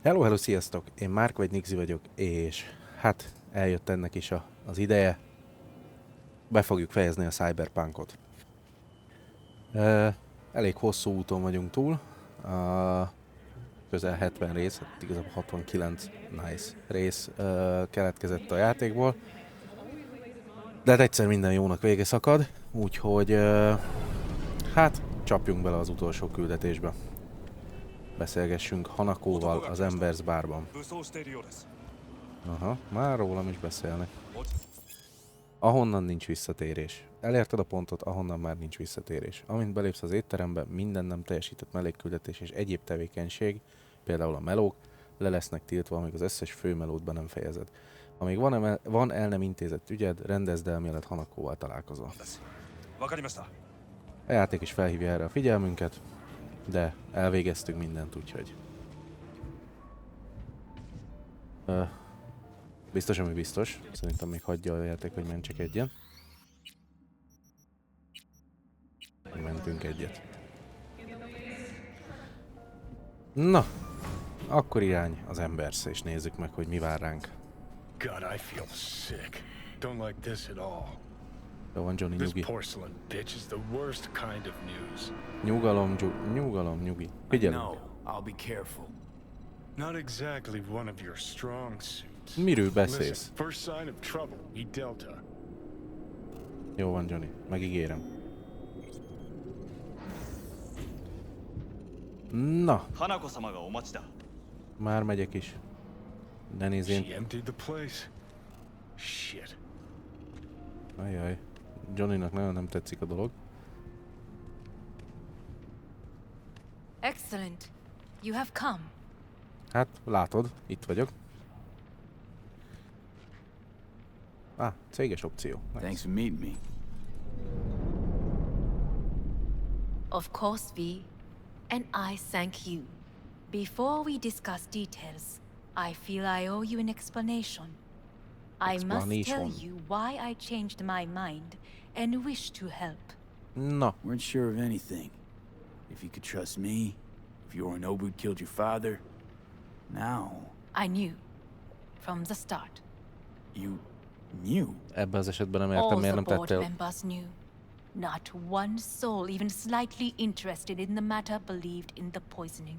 Hello, hello, sziasztok! Én Márk vagy Nixi vagyok, és hát eljött ennek is az ideje. Be fogjuk fejezni a Cyberpunkot. Elég hosszú úton vagyunk túl. Közel 70 rész, hát igazából 69 nice rész keletkezett a játékból. De hát egyszer minden jónak vége szakad, úgyhogy hát csapjunk bele az utolsó küldetésbe. Beszélgessünk Hanakóval az Embers bárban. Aha, már rólam is beszélnek. Ahonnan nincs visszatérés. Elérted a pontot, ahonnan már nincs visszatérés. Amint belépsz az étterembe, minden nem teljesített mellékküldetés és egyéb tevékenység, például a melók, le lesznek tiltva, amíg az összes fő melót be nem fejezed. Amíg van el nem intézett ügyed, rendezd el, mielőtt Hanakóval találkozol. A játék is felhívja erre a figyelmünket, de elvégeztünk mindent, úgyhogy... Biztos, ami biztos. Szerintem még hagyja a játék, hogy mentsek egyet. Mentünk egyet. Na, akkor irány az Embers, és nézzük meg, hogy mi vár ránk. God, I feel sick. Don't like this at all. Jó van, Johnny, nyugi. This porcelain bitch is the worst kind of news. Nyugalom, nyugi. Figyelj. No, I'll be careful. Not exactly one of your strong suits. Miről beszélsz? Listen, first sign of trouble, eat Delta. Jó van, Johnny, megígérem. Na, már megyek is. Ne She nézzél. emptied the place. Shit. Ajaj, Johnnynak nagyon nem tetszik a dolog. Excellent. You have come. Hát, látod, itt vagyok. Céges opció. Nice. Thanks for meeting me. Of course, V. And I thank you. Before we discuss details, I feel I owe you an explanation. I must tell you why I changed my mind and wish to help. Na, Weren't sure of anything. If you could trust me, if Yorinobu killed your father. Now... I knew. From the start. You knew? ebben az esetben nem értem, All miért the nem board tettél. members knew. Not one soul even slightly interested in the matter believed in the poisoning.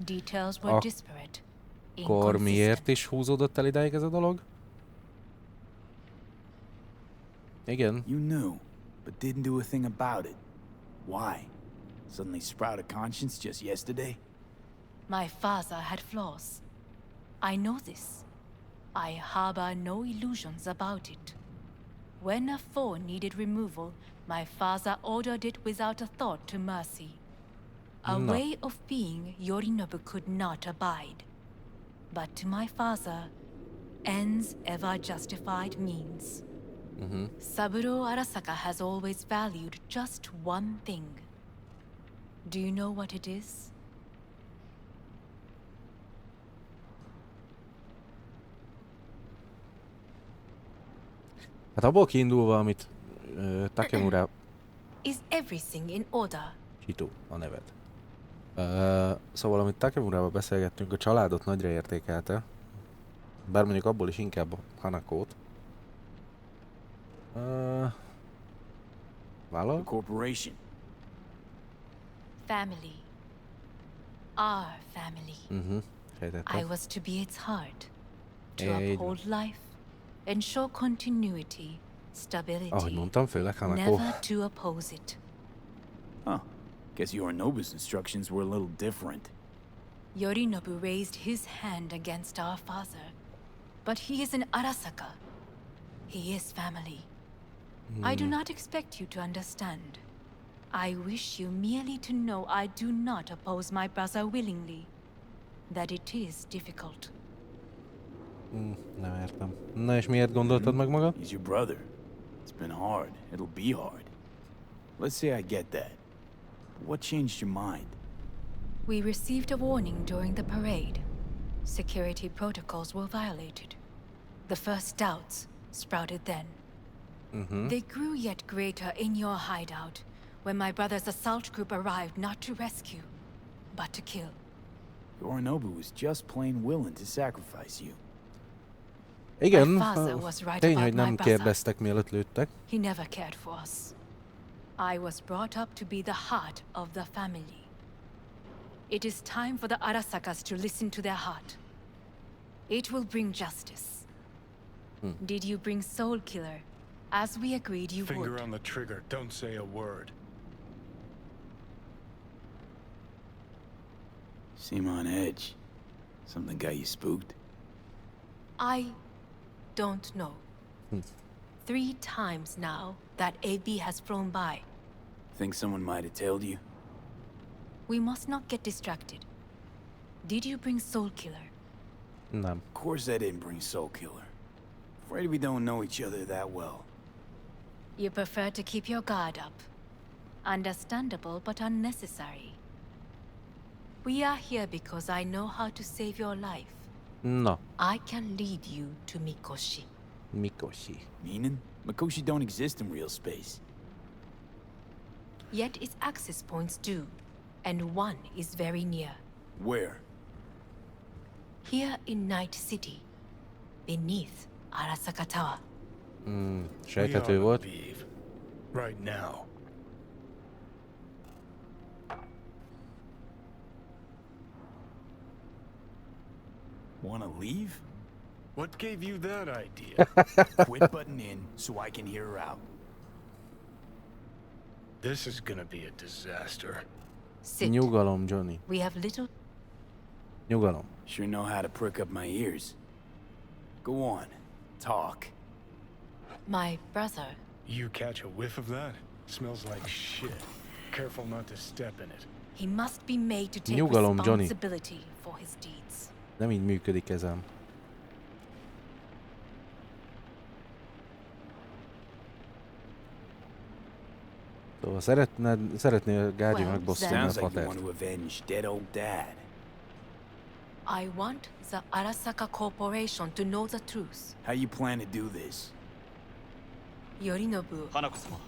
Details were disparate. Akkor miért Inconsistent. is húzódott el idáig ez a dolog? Igen. You knew, but didn't do a thing about it. Why? Suddenly sprout a conscience just yesterday? My father had flaws. I know this. I harbor no illusions about it. When a foe needed removal, my father ordered it without a thought to mercy. A No. way of being Yorinobu could not abide. But to my father, ends ever justified means. Saburo Arasaka has always valued just one thing. Do you know what it is? Hát abból kiindulva, amit Takemura... Is everything in order? Hito a neved. Szóval, amit Takemurával beszélgettünk, a családot nagyra értékelte. Bár mondjuk abból is inkább Hanakót. The Vállal? corporation. Family. Our family. Sejtettem. I was to be its heart. To Így uphold life, ensure continuity, Ahogy stability. mondtam, főleg Hanako. Never to oppose it. Huh. Guess Yorinobu's instructions were a little different. Yorinobu raised his hand against our father. But he is an Arasaka. He is family. I do not expect you to understand. I wish you merely to know I do not oppose my brother willingly. That it is difficult. Nem értem. Na és miért gondoltad meg magad? He's your brother. It's been hard. It'll be hard. Let's say I get that. What changed your mind? We received a warning during the parade. Security protocols were violated. The first doubts sprouted then. They grew yet greater in your hideout when my brother's assault group arrived not to rescue, but to kill. Yorinobu was just plain willing to sacrifice you. Igen, My father was right tény, about hogy my nem brother. kérdeztek, mielőtt lőttek. He never cared for us. I was brought up to be the heart of the family. It is time for the Arasakas to listen to their heart. It will bring justice. Did you bring Soul Killer, as we agreed you Finger would? on the trigger. Don't say a word. Seem on edge. Something got you spooked? I don't know. 3 times now that AB has flown by. Think someone might have tailed you? We must not get distracted. Did you bring Soul Killer? Nem. Of course I didn't bring Soul Killer. Afraid we don't know each other that well. You prefer to keep your guard up. Understandable, but unnecessary. We are here because I know how to save your life. Na, I can lead you to Mikoshi. Mikoshi. Meaning? Mikoshi don't exist in real space. Yet its access points do, and one is very near. Where? Here in Night City, beneath Arasaka Tower. We Sejthető ought volt. to leave. Right now. Wanna leave? What gave you that idea? Quit butting in so I can hear her out. This is gonna be a disaster. Sit. Nyugalom, Johnny. We have little. Nyugalom. Sure know how to prick up my ears. Go on. Talk. My brother. You catch a whiff of that? Smells like shit. Careful not to step in it. He must be made to take Nyugalom, Johnny. responsibility for his deeds. Nem így működik ezem. Szóval szeretnél Gágyi Well, megbosszulni a Sounds like you patert. want to avenge dead old dad. I want the Arasaka Corporation to know the truth. How you plan to do this? Yorinobu, 花子様、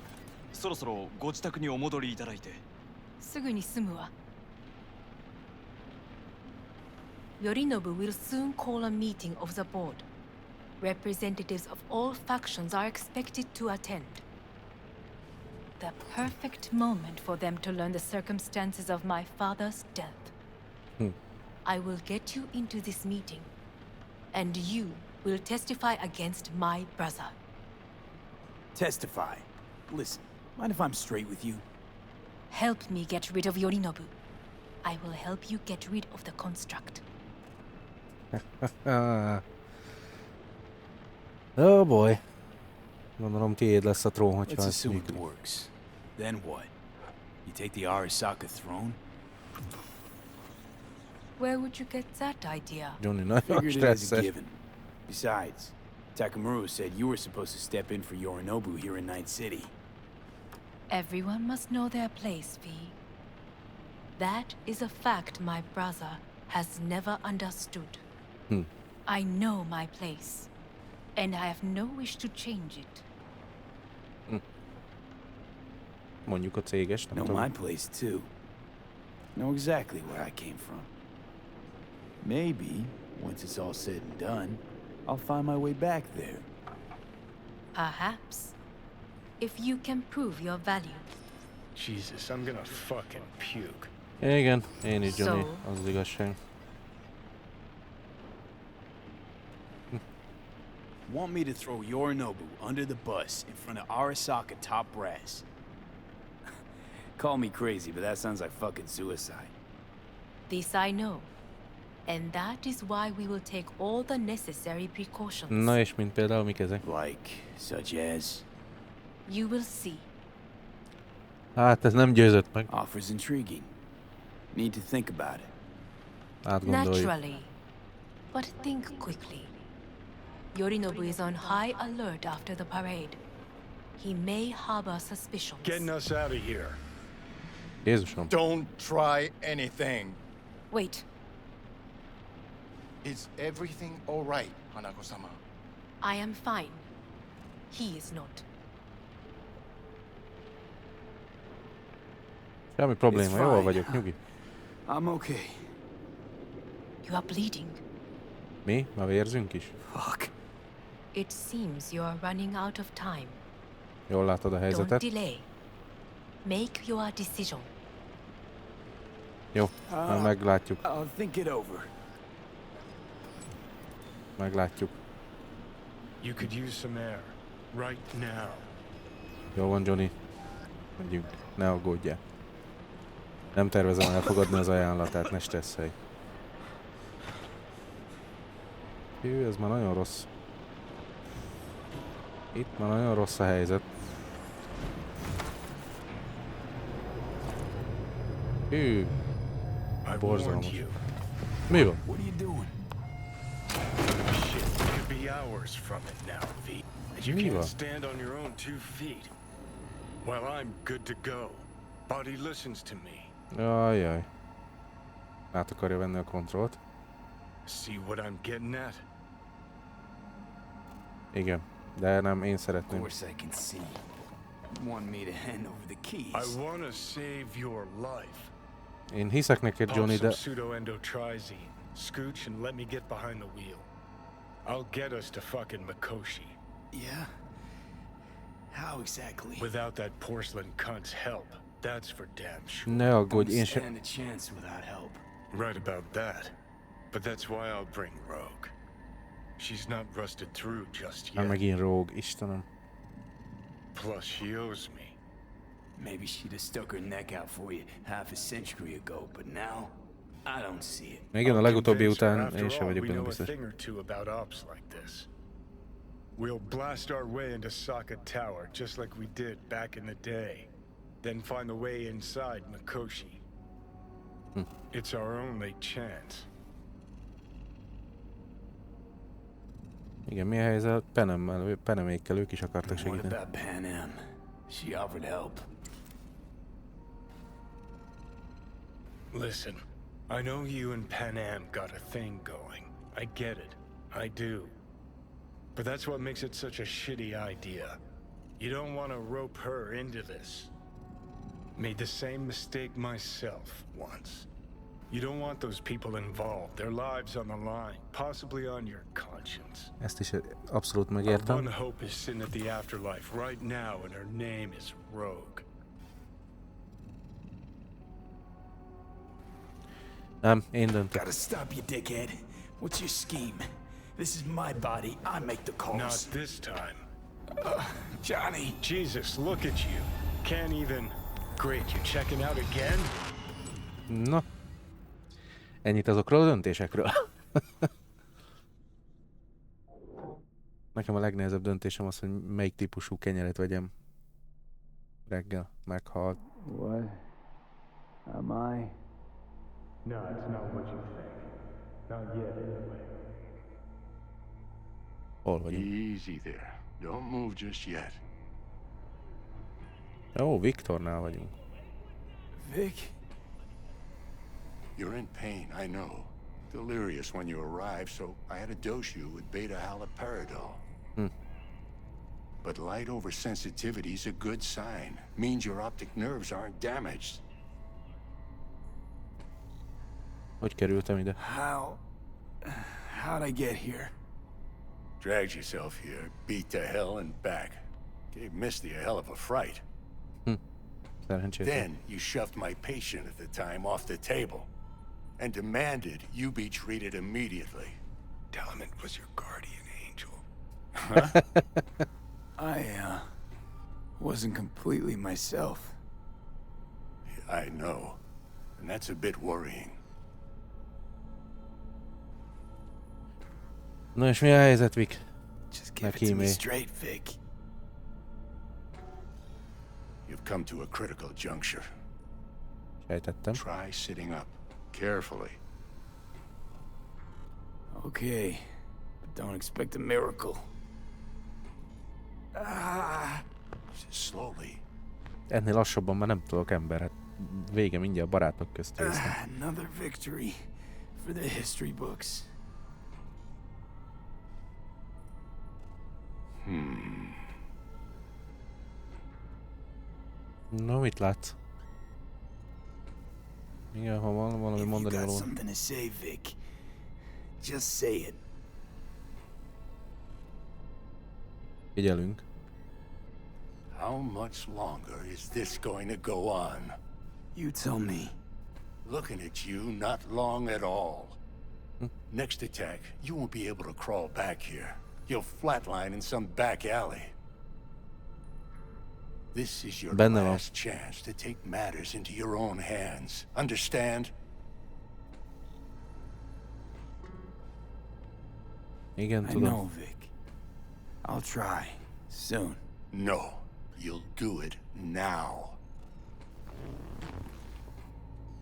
そろそろご自宅にお戻りいただいて。すぐに住むわ。Yorinobu will soon call a meeting of the board. Representatives of all factions are expected to attend. The perfect moment for them to learn the circumstances of my father's death. I will get you into this meeting, and you will testify against my brother. Testify. Listen, mind if I'm straight with you? Help me get rid of Yorinobu. I will help you get rid of the construct. Oh boy. Gondolom tiéd lesz a trón, hogyha Let's ez assume it működik. works. Then what? You take the Arasaka throne? Where would you get that idea? Johnny nagyon Figured it as a stresszes. given. Besides, Takamura said you were supposed to step in for Yorinobu here in Night City. Everyone must know their place, V. That is a fact my brother has never understood. I know my place, and I have no wish to change it. Mondjuk a céges, nem Know tudom. my place too. Know exactly where I came from. Maybe, once it's all said and done, I'll find my way back there. Perhaps. If you can prove your value. Jesus, I'm gonna fucking puke. Igen, én is, Johnny, So? az az igazság. Want me to throw Yorinobu under the bus in front of Arasaka top brass? Call me crazy, but that sounds like fucking suicide. This I know. And that is why we will take all the necessary precautions. Na és mint például mik ezek? Like, such as? You will see. Hát ez nem győzött meg. Offers intriguing. Need to think about it. Átgondoljuk. Naturally. But think quickly. Yorinobu is on high alert after the parade. He may harbor suspicions. Getting us out of here. Jézusom. Don't try anything. Wait, Is everything all right, Hanako-sama? I am fine. He is not. Semmi probléma, It's jól fine. vagyok, nyugi. I'm okay. You are bleeding. Mi? Ma vérzünk is? Fuck. It seems you are running out of time. Jól látod a Don't helyzetet? delay. Make your decision. Jó, már meglátjuk. I'll think it over. Meglátjuk. You could use some air. Right now. Jó van, Johnny. Megyünk. Ne aggódjál. Nem tervezem elfogadni az ajánlatát, ne stresszelj. Hű, ez már nagyon rossz. Itt már nagyon rossz a helyzet. Hű, I borzalmas. warned you. Mi van? What are you doing? Shit, you could be hours from it now, V. And you Viva. can't stand on your own 2 feet. Well, I'm good to go. Body listens to me. Ajjaj. Át akarja venni a kontrollt. See what I'm getting at? Igen, de nem, én Of szeretném. course I can see. You want me to hand over the keys? I want to save your life. Én hiszek neked, Pop Johnny, some de... pseudo-endotrizine. Scooch and let me get behind the wheel. I'll get us to fucking Mikoshi. Yeah? How exactly? Without that porcelain cunt's help. That's for damn sure. Ne aggódj, én Don't sem... stand a chance without help. Right about that. But that's why I'll bring Rogue. She's not rusted through just Már yet. megint Rogue, Istenem. Plus, she owes me. Maybe she'd have stuck her neck out for you half a century ago, but now I don't see it. Igen, a I'll legutóbbi convince her. után After én sem all, vagyok we benne know a biztos. thing or two about ops like this. We'll blast our way into Sokka Tower, just like we did back in the day. Then find the way inside Mikoshi. It's our only chance. Igen, mi a helyzet? Penemékkel ők is akartak What segíteni. about Pan Am? She offered help. Listen, I know you and Pan Am got a thing going. I get it. I do. But that's what makes it such a shitty idea. You don't want to rope her into this. Made the same mistake myself once. You don't want those people involved, their lives on the line, possibly on your conscience. Ezt is abszolút Our megértem. one hope is sitting at the afterlife right now, and her name is Rogue. Nem, én döntök. Gotta stop you, dickhead. What's your scheme? This is my body. I make the calls. Not this time. Johnny. Jesus, look at you. Can't even... Great, you checking out again? Na. Ennyit azokról a döntésekről. Nekem a legnehezebb döntésem az, hogy melyik típusú kenyeret vegyem reggel. Meghalt. What am I? No, it's not what you think. Not yet, anyway. Hol vagyunk? Easy there. Don't move just yet. Ó, Viktornál vagyunk. Vic? You're in pain, I know. Delirious when you arrived, so I had to dose you with beta-haloperidol. But light oversensitivity is a good sign. Means your optic nerves aren't damaged. Hogy kerültem ide? How'd I get here? Dragged yourself here, beat to hell and back. Gave Misty a hell of a fright. Szerencsétlen. Then you shoved my patient at the time off the table and demanded you be treated immediately. Tell him it was your guardian angel. I wasn't completely myself. I know, and that's a bit worrying. Na és mi a helyzet, Vik? Just give it Neki to me mi? straight, Vic. You've come to a critical juncture. Sejtettem. Try sitting up, carefully. Okay, but don't expect a miracle. Just slowly. Ennél lassabban már nem tudok, ember. Hát vége mindjárt barátok közt résznek. Another victory for the history books. No, mit látsz? Igen, ha van valami If you mondani got való. something to say, Vic, Just say it. Figyelünk. How much longer is this going to go on? You tell me. Looking at you, not long at all. Next attack, you won't be able to crawl back here. You'll flatline in some back alley. This is your Benne van. last chance to take matters into your own hands. Understand? Igen, I tudom. know, Vic. I'll try. Soon. No, you'll do it now.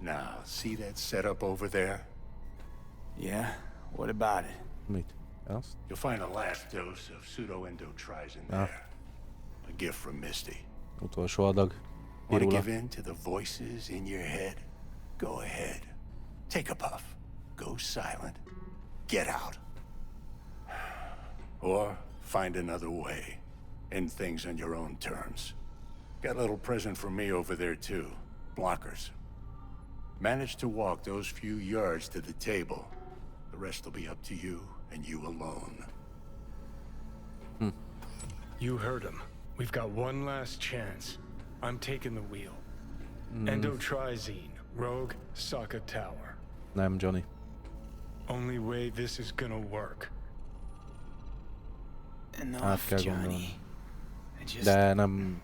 Now, see that setup over there? Yeah? What about it? Mit? Azt? You'll find a last dose of pseudo-endotrizin Ah. there. A gift from Misty. Utolsó adag. Want to Pirula. give in to the voices in your head? Go ahead. Take a puff. Go silent. Get out. Or find another way. End things on your own terms. Got a little present for me over there too. Blockers. Manage to walk those few yards to the table. The rest will be up to you and you alone. You heard him. We've got one last chance. I'm taking the wheel. Endotrizine, Rogue, Sokka Tower. Nem, Johnny. Only way this is gonna work. Enough, kell Johnny. gondolni. I just De nem.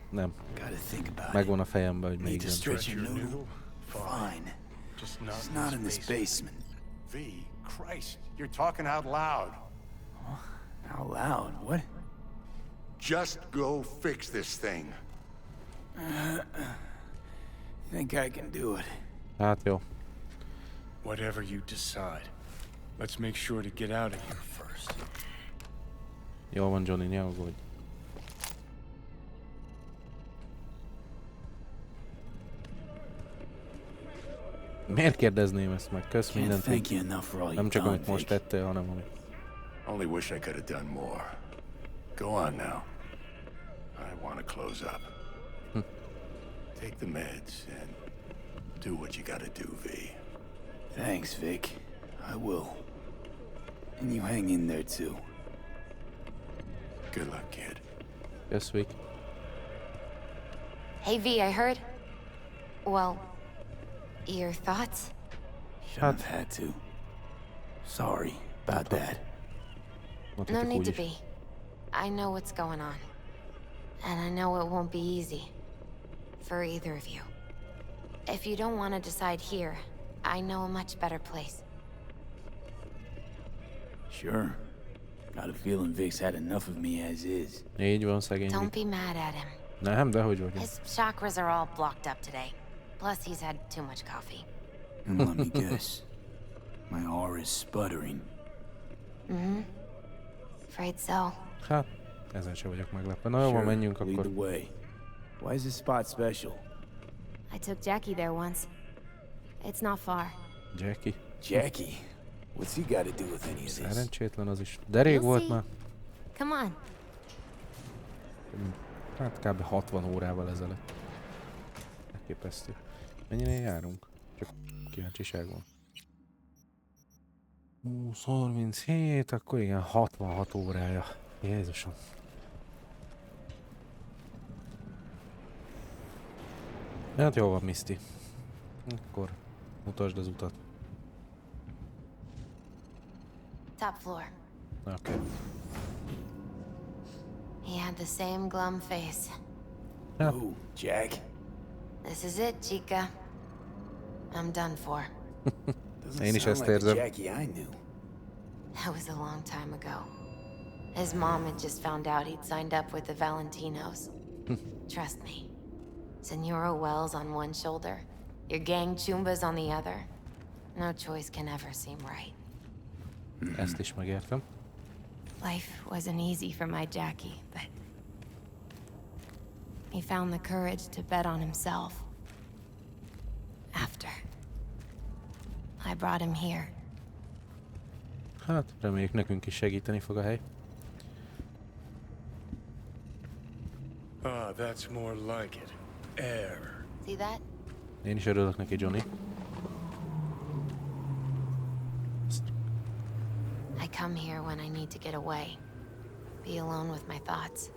gotta think about it. Megvan a fejemben, hogy Need még to nem. stretch your Your noodle? noodle? Fine. Just not, It's not in this basement. V, Christ, you're talking out loud. Out loud? What? Just go fix this thing. Think I can do it. Hát jó. Whatever you decide. Let's make sure to get out of here first. Jó van, Johnny, ne aggódj. Miért kérdezném ezt meg? Kösz Can't mindent, thank hogy you enough for all nem you've csak done, amit most Vic. tettél, hanem amit... Only wish I could have done more. Go on now. I want to close up. Take the meds and do what you gotta do, V. Thanks, Vic. I will. And you hang in there too. Good luck, kid. Kösz, Vic. Hey V, I heard. Well, your thoughts? Shouldn't have had to. Sorry about that. No Mondhatok need úgy to is. be. I know what's going on. And I know it won't be easy. For either of you. If you don't want to decide here, I know a much better place. Sure. Got a feeling Vic's had enough of me as is. Így van, szegény Don't Vic. be mad at him. Nem, dehogy vagyok. His chakras are all blocked up today. Plus, he's had too much coffee. And let me guess. My aura is sputtering. Afraid so. Hát, ezen sem vagyok meglepve. Na jó, van, menjünk lead akkor. the way. Why is this spot special? I took Jackie there once. It's not far. Jackie. Jackie? What's he got to do with any of this? Szerencsétlen az is. De rég You'll volt see. már. Come on. Hát kb. 60 órával ezelőtt. Elképesztő. Mennyire járunk? Csak kíváncsiság van. 20, 37, akkor igen, 66 órája. Jézusom. Hát jó van, Misty. Akkor mutasd az utat. Top floor. Oké. He had the same glum face. Hát, Ooh, Jack. This is it, chica. I'm done for. Doesn't Én is sound ezt like the érzem. Jackie I knew. That was a long time ago. His mom had just found out he'd signed up with the Valentinos. Trust me. Senora Wells on one shoulder, your gang Chumbas on the other. No choice can ever seem right. ezt is megértem. Life wasn't easy for my Jackie, but he found the courage to bet on himself. After I brought him here. Hát, reméljük nekünk is segíteni fog a hely. Ah, that's more like it. Air. See that? Én is örülök neki, Johnny. I come here when I need to get away. Be alone with my thoughts.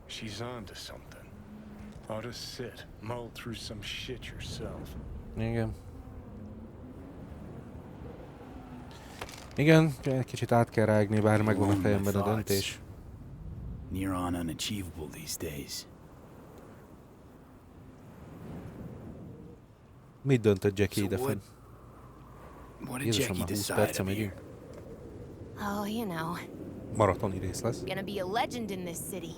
She's onto something. Ought to sit, mull through some shit yourself. Igen. Igen, egy kicsit át kell rágni, bár megvan a fejemben a döntés. Near on unachievable these days. Mit döntött Jackie idefön? What did Jézusom, Jackie már 20 decide perce up megyünk. here? Oh, you know, Maratoni rész lesz. gonna be a legend in this city.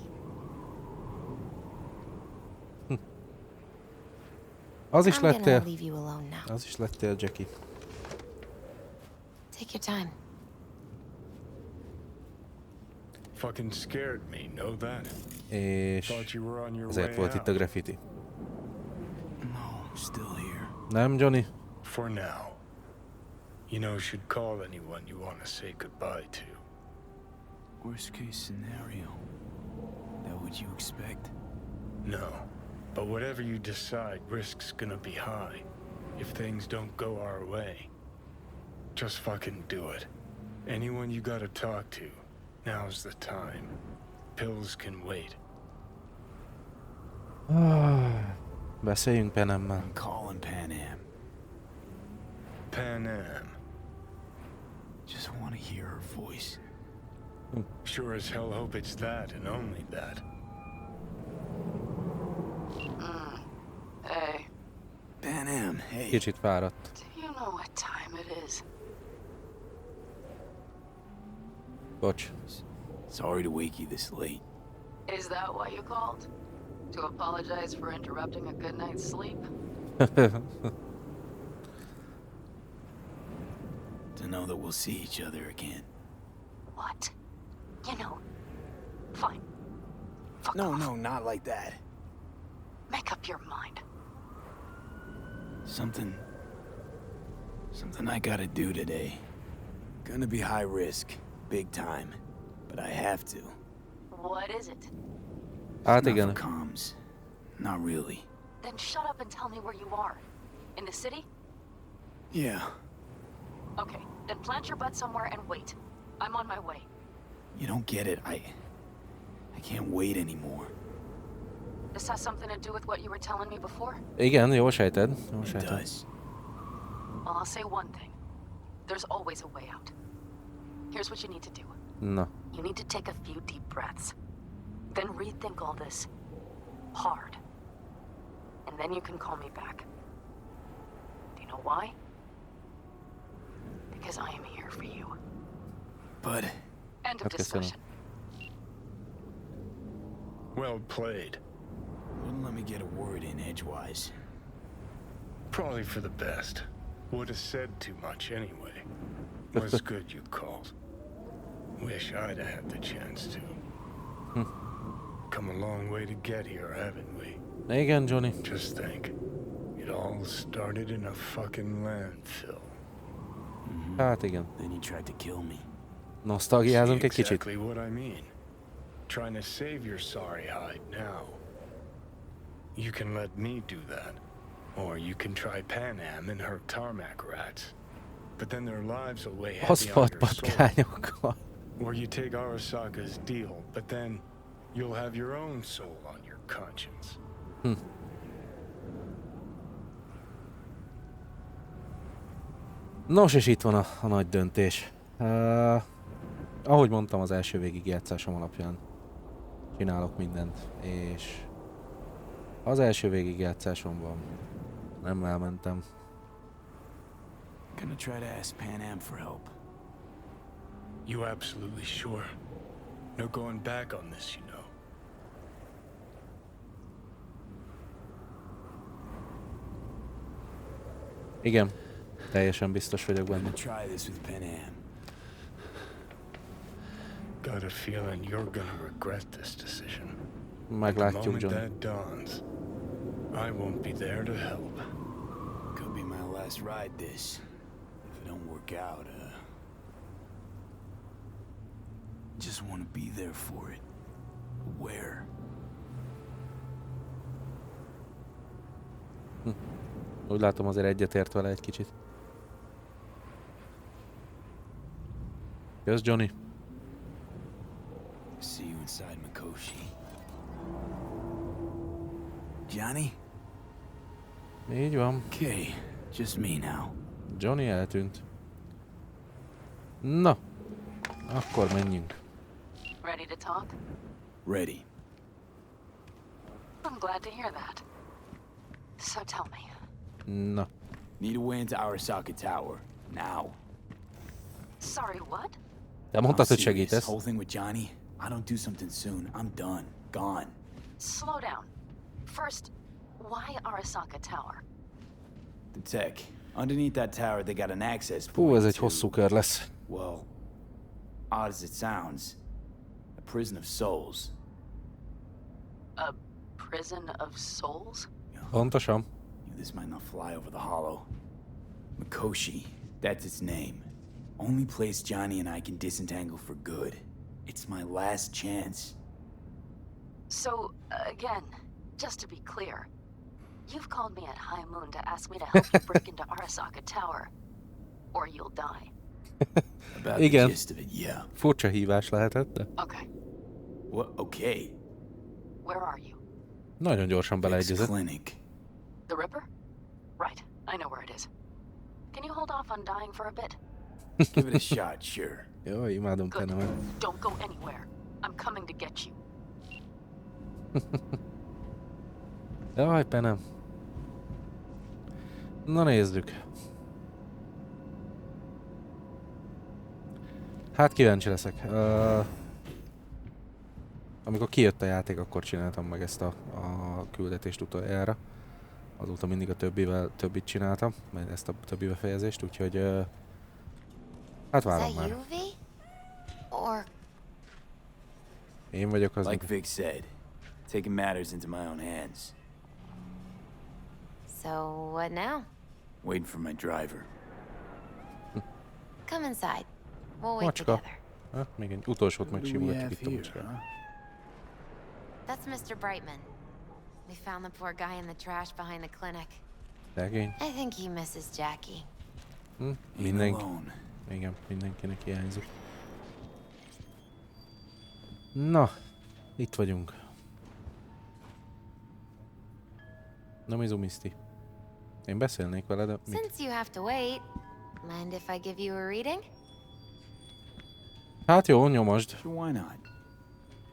Az is I'm gonna lettél. leave you alone now. Az is lettél, Jackie. Take your time. Fucking scared me, know that? És Thought you were on your ezért way volt itt a out. graffiti. No, still here. Nem, Johnny? For now. You know, should call anyone you want to say goodbye to. Worst case scenario. That what you expect? No. But whatever you decide, risk's gonna be high. If things don't go our way. Just fucking do it. Anyone you gotta talk to, now's the time. Pills can wait. Beszéljünk Penemmel. I'm calling Pan Am. Pan Am. Just want to hear her voice. Sure as hell hope it's that and only that. Hey, Pan Am, hey. Kicsit fáradt. do you know what time it is? Bocs. Sorry to wake you this late. Is that why you called? To apologize for interrupting a good night's sleep? To know that we'll see each other again. What? You know, fine. Fuck No, off. no, not like that. Make up your mind. Something I gotta do today. Gonna be high risk, big time, but I have to. What is it? Hát Not for igen. comms. Not really. Then shut up and tell me where you are. In the city? Yeah, Okay, then plant your butt somewhere and wait. I'm on my way. you don't get it. I can't wait anymore. This has something to do with what you were telling me before? Igen, jól sejted. Jól It sejted. does. Well, I'll say one thing. There's always a way out. Here's what you need to do. Na. You need to take a few deep breaths. Then rethink all this. Hard. And then you can call me back. Do you know why? Because I am here for you. But End of Okay, discussion. Well played. wouldn't let me get a word in edgewise. Probably for the best. Would have said too much anyway. Was good you called. Wish I'd have had the chance to. Come a long way to get here, haven't we? Igen, Johnny. Just think. It all started in a fucking landfill. Hát igen. Then you tried to kill me. Nosztalgiázunk See egy kicsit. exactly what I mean. Trying to save your sorry hide now. You can let me do that. Or you can try Pan Am and her tarmac rats. But then their lives will weigh heavy on Aszfalt your soul. patkányokkal. Or you take Arasaka's deal, but then you'll have your own soul on your conscience. Nos, és itt van a nagy döntés. Ahogy mondtam, az első végigjátszásom alapján csinálok mindent, és az első végigjátszásomban nem elmentem. Gonna try to ask Pan Am for help. You absolutely sure? No going back on this, you know. Igen, teljesen biztos vagyok benne. Gonna try this with Pan Am. Got a feeling you're gonna regret this decision. The Meglátjuk, moment John. that dawns, I won't be there to help. Could be my last ride this. If it don't work out, just want to be there for it. Where? Úgy látom, azért egyetért vele egy kicsit. Kösz, Johnny. See you inside Mikoshi. Johnny? Így van. Okay, just me now. Johnny eltűnt. Na, akkor menjünk. Ready to talk? Ready. I'm glad to hear that. So tell me, Na, Need a way into Arasaka Tower. Now. sorry, what? te mondtad, hogy This segítesz. whole thing with Johnny, I don't do something soon, I'm done. Gone. Slow down. First, why Arasaka Tower? The tech. Underneath that tower, they got an access point. Hú, ez egy to- hosszú kör lesz. Well, odd as it sounds, a prison of souls. A prison of souls? Pontosan. This might not fly over the hollow. Mikoshi, that's its name. Only place Johnny and I can disentangle for good. It's my last chance. So, again, just to be clear, you've called me at high moon to ask me to help you break into Arasaka Tower, or you'll die. About Igen. the gist of it, yeah. Furcsa hívás lehetett, de Okay, What? Okay. where are you? nagyon gyorsan It's beleegyezett. clinic. The Ripper? Right, I know where it is. Can you hold off on dying for a bit? Give it a shot, sure. Jó, imádom Good. Penemet. Don't go anywhere. I'm coming to get you. Jaj, Penem. Na nézzük. Hát kíváncsi leszek. Amikor kijött a játék, akkor csináltam meg ezt a küldetést utoljára. Azóta mindig a többit csináltam, mert ezt a többi befejezést, úgyhogy hát Is várom that már. you, V? Or Én vagyok az, Like Vic said, taking matters into my own hands. so what now? Waiting for my driver. Come inside. We'll wait Macska. together. Hát, még egy utolsót What do we megsimogatjuk have itt a here, macskát. huh? That's Mr. Brightman. We found the poor guy in the trash behind the clinic. Szegény. I think he misses Jackie. Ain't Mindenki. alone. Igen, mindenkinek hiányzik. Na, itt vagyunk. Na, Mizumiszti. Én beszélnék vele, de mit? Since you have to wait, mind if I give you a reading? Hát jó, nyomasd. Sure, why not?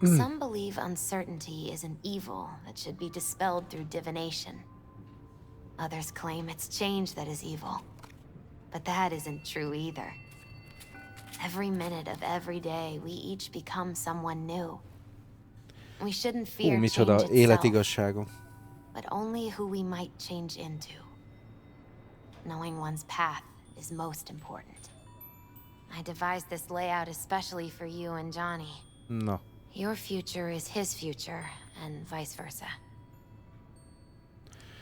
Some believe uncertainty is an evil that should be dispelled through divination. Others claim it's change that is evil. But that isn't true either. Every minute of every day, we each become someone new. We shouldn't Hú, fear change micsoda itself, életigazságom. but only who we might change into. Knowing one's path is most important. I devised this layout especially for you and Johnny. Na, Your future is his future, and vice versa.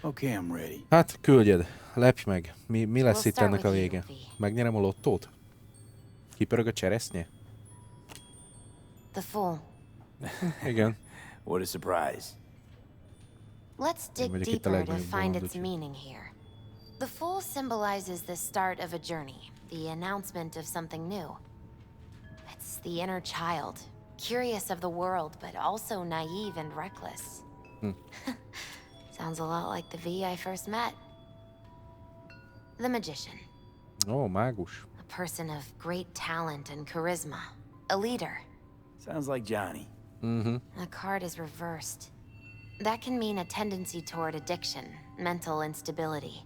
Okay, I'm ready. hát küldjed, lepj meg. Mi lesz We'll itt start ennek a with vége? you, V. Megnyerem a lottót? Kipörög a cseresznye? The Fool. Igen. What a surprise. Let's dig vagyok itt a deeper to legnagyobb find bolond, its úgyhogy. meaning here. The Fool symbolizes the start of a journey, the announcement of something new. It's the inner child, curious of the world, but also naive and reckless. Sounds a lot like the V I first met. The Magician, Ó, mágus. a person of great talent and charisma, a leader. Sounds like Johnny. The card is reversed. That can mean a tendency toward addiction, mental instability.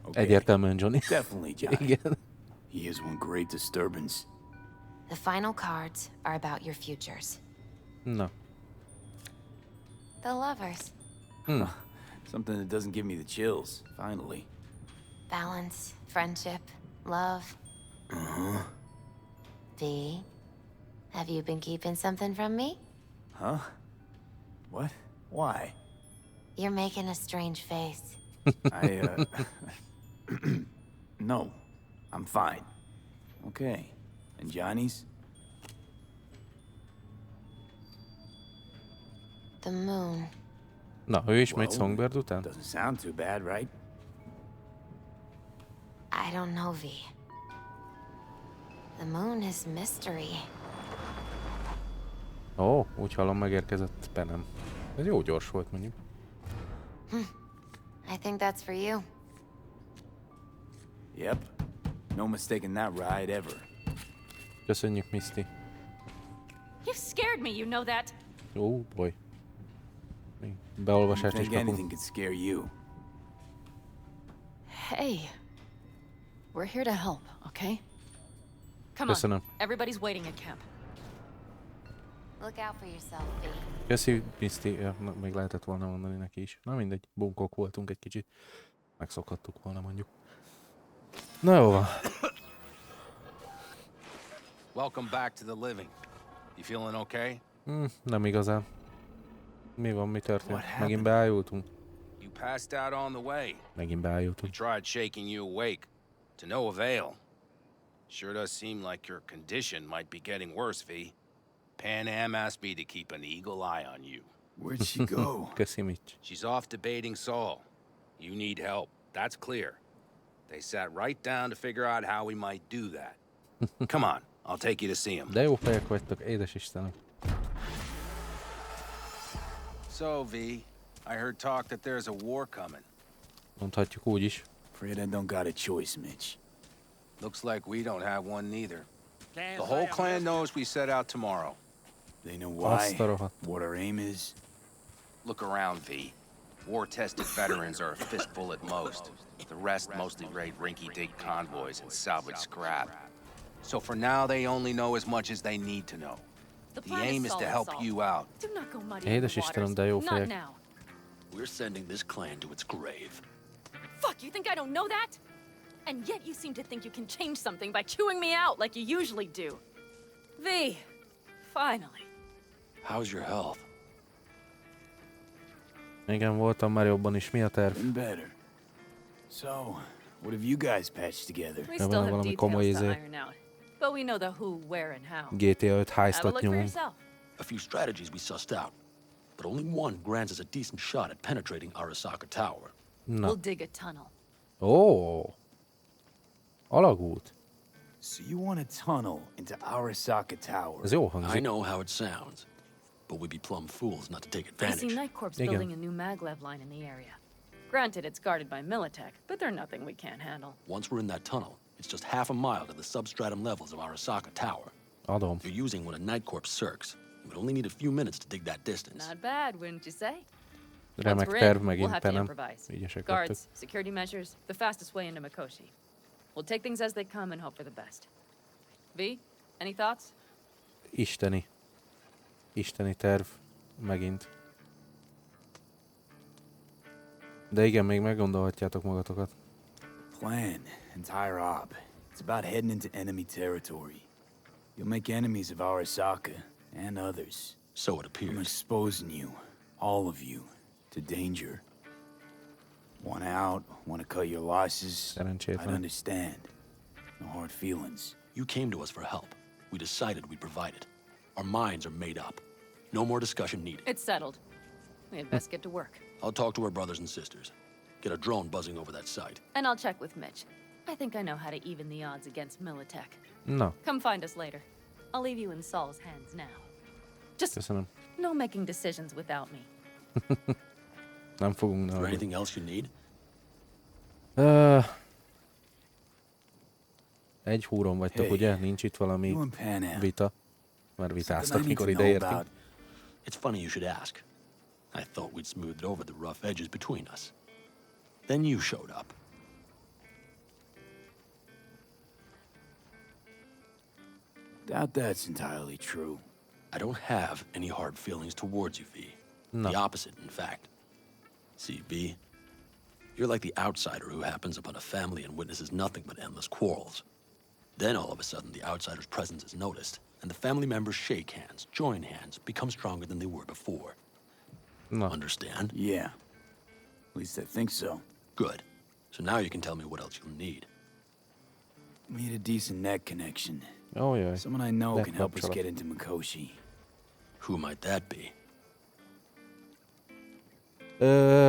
Okay. Egyértelműen Johnny. Definitely Johnny. Igen. He is one great disturbance. The final cards are about your futures. Na. The Lovers. Something that doesn't give me the chills, finally. Balance, friendship, love. V, have you been keeping something from me? Huh? What? Why? You're making a strange face. No. I'm fine. Okay. And Johnny's? The moon. Na, ő is megy Well, Songbird után? Doesn't sound too bad, right? I don't know, V. The moon is mystery. Ó, úgy hallom, megérkezett penem. Ez jó gyors volt mondjuk. I think that's for you. Yep. No mistaking that ride ever. Köszönjük, Misty. You scared me, you know that. Ó, boy. Még I beolvasást is think kapunk. anything could scare you. Hey. We're here to help, okay? Come Köszönöm. on. Everybody's waiting at camp. Look out for yourself, V. Köszi, Misty. Ja, még lehetett volna mondani neki is. Na mindegy, bunkók voltunk egy kicsit. Megszokhattuk volna mondjuk. Na jó van. Welcome back to the living. You feeling okay? Nem igazán. Mi van, mi történt? What happened? Megint beájultunk? You passed out on the way. Megint We beájultunk. tried shaking you awake. To no avail. Sure does seem like your condition might be getting worse, V. Pan Am asked me to keep an eagle eye on you. Where'd she go? Köszi, Mitch. She's off debating Saul. You need help. That's clear. They sat right down to figure out how we might do that. Come on, I'll take you to see him. De jó fejek vagytok, édes Istenem. So, V, I heard talk that there's a war coming. Mondhatjuk úgy is. Afraid I don't got a choice, Mitch. Looks like we don't have one neither. The whole clan knows we set out tomorrow. They know why, Azt a rohadt. what our aim is. Look around, V. War-tested veterans are a fistful at most. The rest mostly raid rinky-dink convoys and salvage scrap. So for now, they only know as much as they need to know. The aim is to help you out. Do not go muddy Édes the waters. Istenem, de jó Not fejek. now. We're sending this clan to its grave. Fuck, you think I don't know that? And yet you seem to think you can change something by chewing me out like you usually do. V, finally. How's your health? Igen, voltam már jobban is. Mi a terv? Been better. So, what have you guys patched together? We Ja, still van have valami komoly details to izé. iron out. But we know the who, where, and how. GTA 5 Have a heistot look for nyomunk. yourself. A few strategies we sussed out, but only one grants us a decent shot at penetrating Arasaka Tower. Na. We'll dig a tunnel. Ó! Alagút. So you want a tunnel into Arasaka Tower? Ez jó I hangzik. know how it sounds, but we'd be plumb fools not to take I see advantage. Night Corps Igen. building a new maglev line in the area. Granted, it's guarded by Militech, but they're nothing we can't handle. Once we're in that tunnel, it's just half a mile to the substratum levels of Arasaka Tower. Adom. You're using one of Night Corps circs. You would only need a few minutes to dig that distance. Not bad, wouldn't you say? Once Remek we're terv in, we'll megint, have to penem. improvise. Ügyesek vagytok. Guards, security measures, the fastest way into Mikoshi. We'll take things as they come and hope for the best. V, any thoughts? Isteni. Isteni terv. Megint. De igen, még meggondolhatjátok magatokat. Plan, entire op. It's about heading into enemy territory. You'll make enemies of Arasaka and others. So it I'm appears. exposing you, all of you, to danger. Want out, want to cut your losses. I'd Szerencsétlen. understand. No hard feelings. You came to us for help. We decided we'd provide it. Our minds are made up. No more discussion needed. It's settled. We had best get to work. I'll talk to our brothers and sisters. Get a drone buzzing over that site. And I'll check with Mitch. I think I know how to even the odds against Militech. Na, Come find us later. I'll leave you in Saul's hands now. Just köszönöm. no making decisions without me. Nem fogunk Is there na. anything else you need? Egy húron vagytok, Hey, ugye? Nincs itt valami You and Pan Am. vita? Mert Something vitáztak, I need mikor to ide know értünk. about. It's funny you should ask. I thought we'd smoothed over the rough edges between us. Then you showed up. Doubt that's entirely true. I don't have any hard feelings towards you, V. No. The opposite, in fact. See, V, you're like the outsider who happens upon a family and witnesses nothing but endless quarrels. Then all of a sudden, the outsider's presence is noticed, and the family members shake hands, join hands, become stronger than they were before. Na, Understand? Yeah. At least I think so. Good. So now you can tell me what else you'll need. We need a decent net connection. ó jaj. Someone I know Net can help us kapcsolat. get into Mikoshi. Who might that be?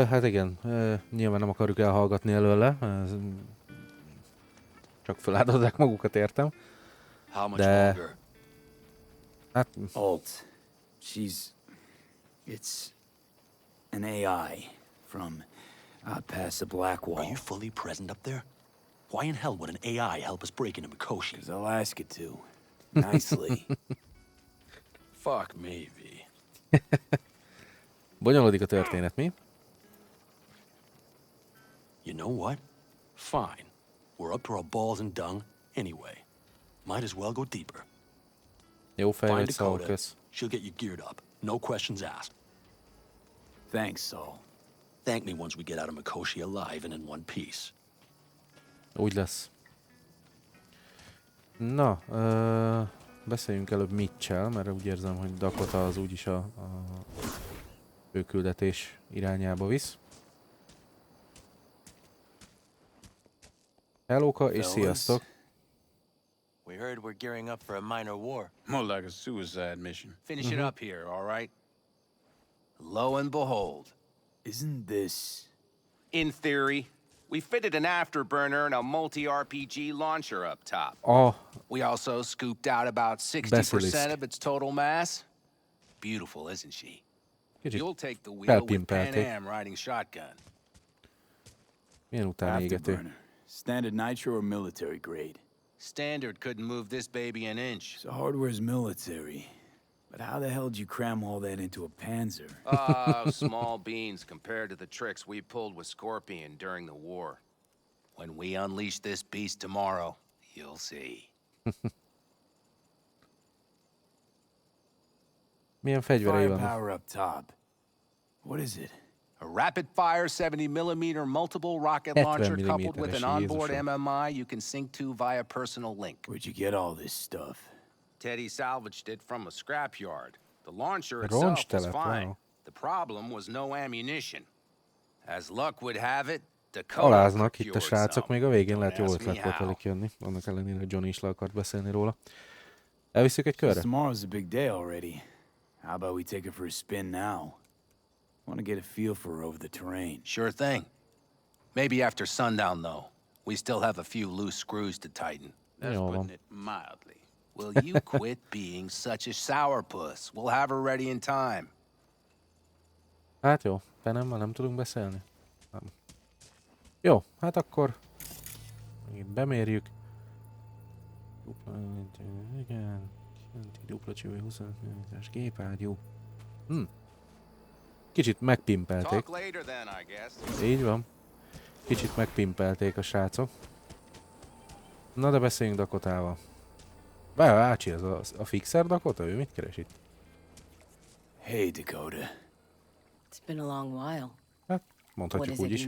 Hát igen, nyilván nem akarjuk elhallgatni előle. Csak feláldozzák magukat, értem. How much De... longer? Hát... Alt. It's an AI from past the Black Wall. Are you fully present up there? Why in hell would an AI help us break into Mikoshi? 'Cause I'll ask it to. Nicely. Fuck me, V. Bonyolódik a történet, mi? You know what? Fine. We're up to our balls in dung anyway. Might as well go deeper. Jó fej Find vagy, Saul, Dakota. kösz. She'll get you geared up. No questions asked. Thanks, Saul. Thank me once we get out of Mikoshi alive and in one piece. Úgy lesz. Na, beszéljünk előbb Mitchell, mert úgy érzem, hogy Dakota az úgyis a főküldetés irányába visz. Hellóka és sziasztok! We heard we're gearing up for a minor war. More like a suicide mission. Finish it up here, all right? Lo and behold. Isn't this... In theory, we fitted an afterburner and a multi-RPG launcher up top. Oh. We also scooped out about 60% of its total mass. Beautiful, isn't she? You'll take the wheel with Pan Am riding shotgun. Milyen utánégető? Standard nitro or military grade? Standard couldn't move this baby an inch. So hardware's military. But how the hell did you cram all that into a Panzer? Small beans compared to the tricks we pulled with Scorpion during the war. When we unleash this beast tomorrow, you'll see. Milyen fegyverei vannak? Firepower up top. What is it? A rapid-fire 70mm multiple rocket launcher coupled with an onboard MMI you can sync to via personal link. Where'd you get all this stuff? Teddy salvaged it from a scrapyard. The launcher itself was fine. The problem was no ammunition. As luck would have it, Dakota aláznak itt a srácok, még a végén lehet jó ötlet volt velük jönni. Annak ellenére, hogy Johnny is le akart beszélni róla. Elviszük egy körre? Tomorrow's a big day already. How about we take her for a spin now? Want to get a feel for her over the terrain. Sure thing. Maybe after sundown, though. We still have a few loose screws to tighten. That's putting it mildly. Will you quit being such a sourpuss? We'll have her ready in time. Hát jó, Penemmel nem tudunk beszélni. Nem. Jó, hát akkor itt bemérjük. Igen, dupla csövő 25 mm-es gépágyú. Kicsit megpimpelték. Így van. Kicsit megpimpelték a srácok. Na de beszéljünk Dakotával. Ácsi, ez a fixer Dakota? Ő mit keres itt? Hey, Dakota. It's been a long while. Hát, mondhatjuk úgy is.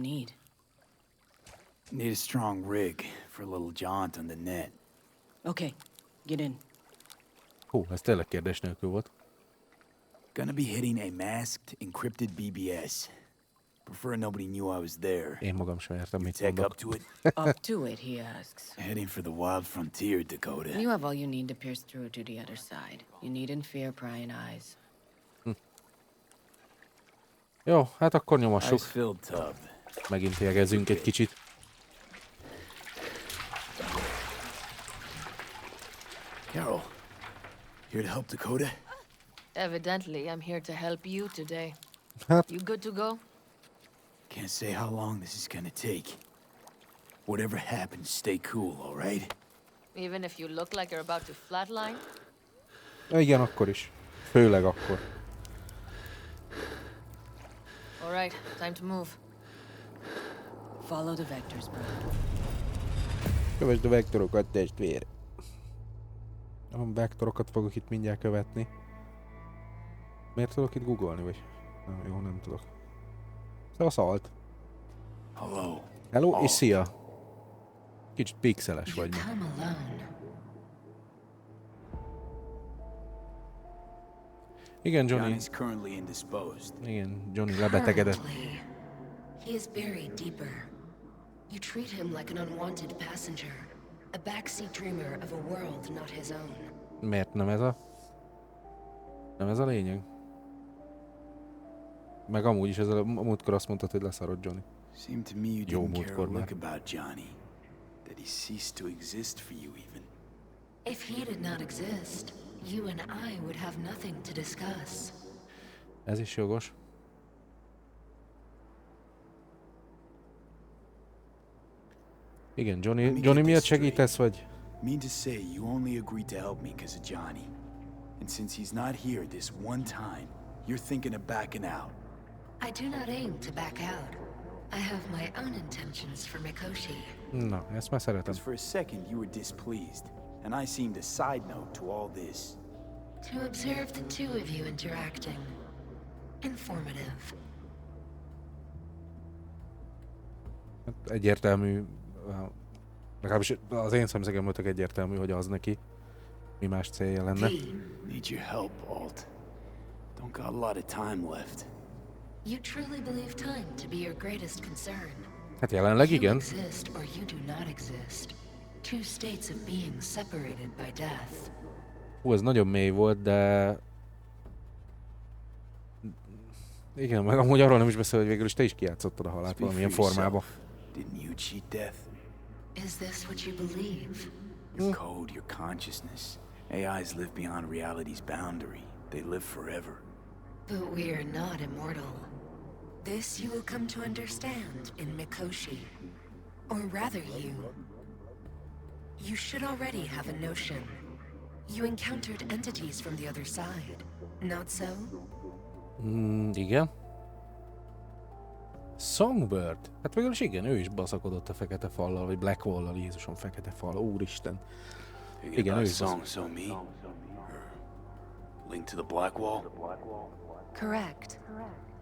Need a strong rig for a little jaunt on the net. Okay, get in. Hú, ez tényleg kérdés nélkül volt. Gonna be hitting a masked, encrypted BBS. Prefer nobody knew I was there. Én magam sem értem, mit Take mondok. up to it? Up to it, he asks. Heading for the wild frontier, Dakota. You have all you need to pierce through to the other side. You needn't fear prying eyes. Jó, hát akkor nyomassuk. Ice-filled tub. Megint jegezünk egy kicsit. Carol, here to help Dakota? Evidently, I'm here to help you today. You good to go? Can't say how long this is gonna take. Whatever happens, stay cool, all right? Even if you look like you're about to flatline? Igen, akkor is. Főleg akkor. All right, time to move. Follow the vectors, bro. Kövesd a vektorokat, testvér. A vektorokat fogok itt mindjárt követni. Miért tudok itt googolni, vagy? Na, jó, nem tudok. Szóval szalt. Hello, és szia. Kicsit pixeles vagy ma. Igen, Johnny. Igen, Johnny lebetegedett. He is buried deeper. You treat him like an unwanted passenger, a backseat dreamer of a world not his own. Miért nem ez a... Nem ez a lényeg? Meg amúgy is, múltkor azt mondtad, hogy leszarod Johnny. Seemed to me you didn't care a lick about Johnny. That he ceased to exist for you even. If he did not exist, you and I would have nothing to discuss. Ez is jogos. Igen, Johnny miatt segítesz, vagy? Mean to say you only agreed to help me because of Johnny. And since he's not here this one time, you're thinking of backing out. I do not aim to back out. I have my own intentions for Mikoshi. Na, ezt már szeretem. Because for a second you were displeased, and I seemed a side note to all this. To observe the two of you interacting. Informative. Egyértelmű, legalábbis az én szemszögemből tök egyértelmű, hogy az neki. Mi más célja lenne. Need your help, Alt. Don't got a lot of time left. You truly believe time to be your greatest concern? Hát jelenleg igen. You exist or you do not exist. Two states of being separated by death. Hú, ez nagyon mély volt, de... Igen, meg amúgy arról nem is beszél, hogy végül is te is kijátszottad a halált valamilyen formában. Didn't you cheat death? Is this what you believe? Your code, your consciousness. AIs live beyond reality's boundary. They live forever. But we are not immortal. This you will come to understand in Mikoshi. Or rather you should already have a notion. You encountered entities from the other side, not so? Igen. Songbird? Hát végül is igen, ő is baszakodott a fekete fallal, vagy Black Wall-al, Jézusom, fekete fal, úristen. Igen, ő is Link to the Black Wall? Correct.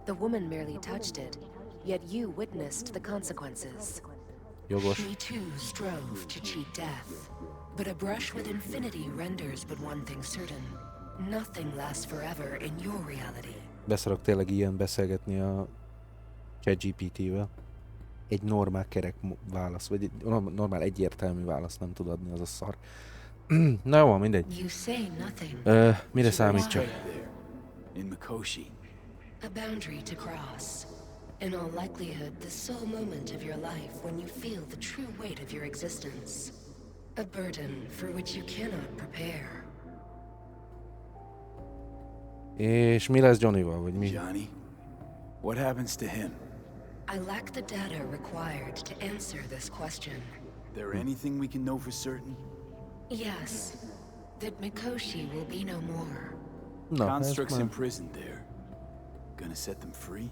The woman merely touched it, yet you witnessed the consequences. Jogos. She too strove to cheat death. But a brush with infinity renders but one thing certain. Nothing lasts forever in your reality. Beszarok tényleg ilyen beszélgetni a ChatGPT-vel. Egy normál kerek válasz, vagy egy normál egyértelmű választ nem tud adni, az a szar. Na jó, mindegy. You say nothing. Mire számítsak? In Mikoshi. A boundary to cross. In all likelihood, the sole moment of your life when you feel the true weight of your existence. A burden for which you cannot prepare. És mi lesz Johnnyval, vagy mi? Johnny? What happens to him? I lack the data required to answer this question. There anything we can know for certain? Yes. That Mikoshi will be no more. No, Constructs imprisoned there. Gonna set them free?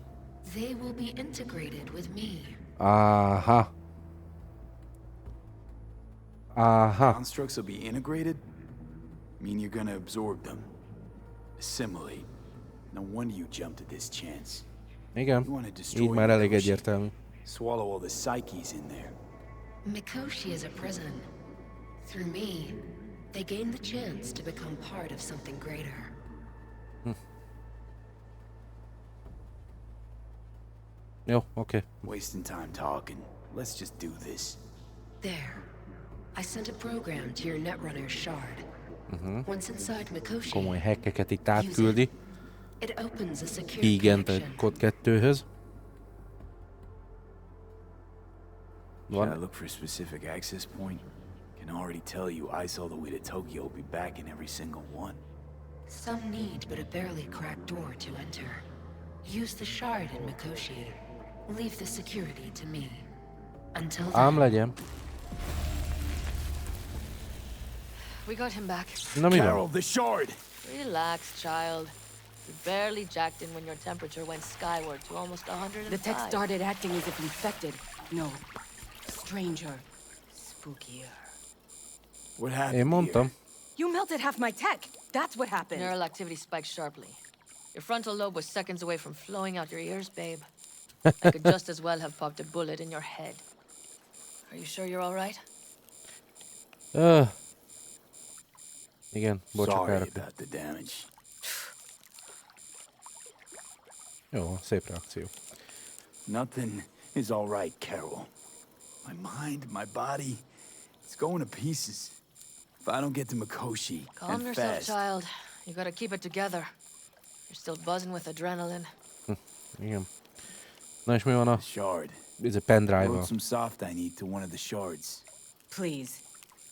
They will be integrated with me. Aha. Aha. Constructs will be integrated? Mean you're gonna absorb them. Assimilate. No wonder you jumped at this chance. Igen, így már elég egyértelmű. Swallow all the psyches in there. Mikoshi is a prison. Through me, they gain the chance to become part of something greater. Jó, oké. Wasting time talking. Let's just do this. There. I sent a program to your Netrunner shard. Once inside Mikoshi, Komoly hackeket itt átküldi. it opens a secure Igen, connection. kod 2-höz. Should I look for a specific access point? Can already tell you I saw the way to Tokyo will be back in every single one. Some need but a barely cracked door to enter. Use the shard in Mikoshi. Leave the security to me. Until then... Legyen. We got him back. Na mi Carol, van? the shard! Relax, child. You barely jacked in when your temperature went skyward to almost 105. The tech started acting as if infected. No. Stranger. Spookier. What happened Én mondtam. You melted half my tech! That's what happened! Neural activity spiked sharply. Your frontal lobe was seconds away from flowing out your ears, babe. I could just as well have popped a bullet in your head. Are you sure you're all right? Igen, Sorry bocsákára. about the damage. Jó, szép reakció. Nothing is all right, Carol. My mind, my body, it's going to pieces. If I don't get to Mikoshi, Calm and yourself, fast. child. You gotta keep it together. You're still buzzing with adrenaline. Igen. Na és mi van a... Shard. Ez a pendrive-val? Load some soft I need to one of the shards. Please.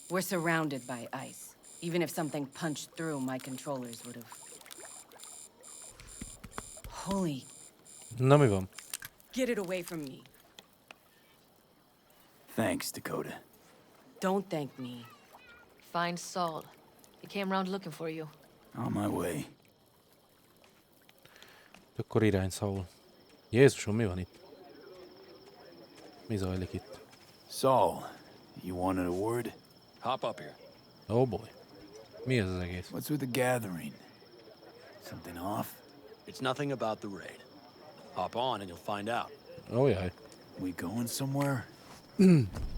We're surrounded by ice. Even if something punched through, my controllers would have. Holy. Na mi van? Get it away from me. Thanks, Dakota. Don't thank me. Find Saul. He came round looking for you. On my way. Akkor irány Saul. Jézusom, mi van itt? Mi zajlik itt? Saul, you wanted a word? Hop up here. Oh boy. Mi ez az egész? What's with the gathering? Something off? It's nothing about the raid. Hop on and you'll find out. Oh jaj. We going somewhere?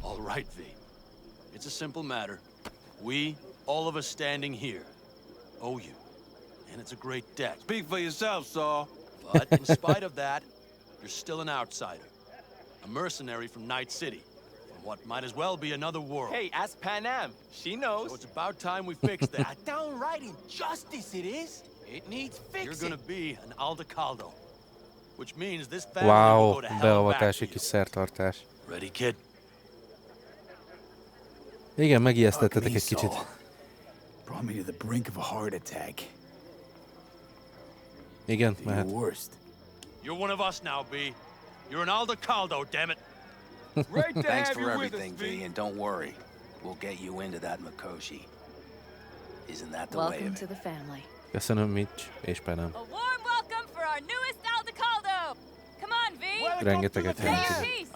All right, V. It's a simple matter. We, all of us standing here, owe you. And it's a great debt. Speak for yourself, Saul. But in spite of that, you're still an outsider. A mercenary from Night City. From what might as well be another world. Hey, ask Pan Am. She knows. So it's about time we fix that. A downright injustice it is. It needs fixing. You're gonna be an Aldecaldo. Which means this family will go Wow, to hell back beavatási to kis you. szertartás. Ready, kid? Igen, megijesztettetek Fuck me, egy kicsit. Saul. Brought me to the brink of a heart attack. Igen, The mehet. worst. You're one of us now, B. You're an Aldecaldo, damn it. Great to Thanks have for you with everything, us, V, and don't worry. We'll get you into that Mikoshi. Isn't that the way Welcome of to it? the family. Köszönöm, Mitch, és Penem. A warm welcome for our newest Aldecaldo! Come on, V! Rengeteget Say your jelenteni. piece!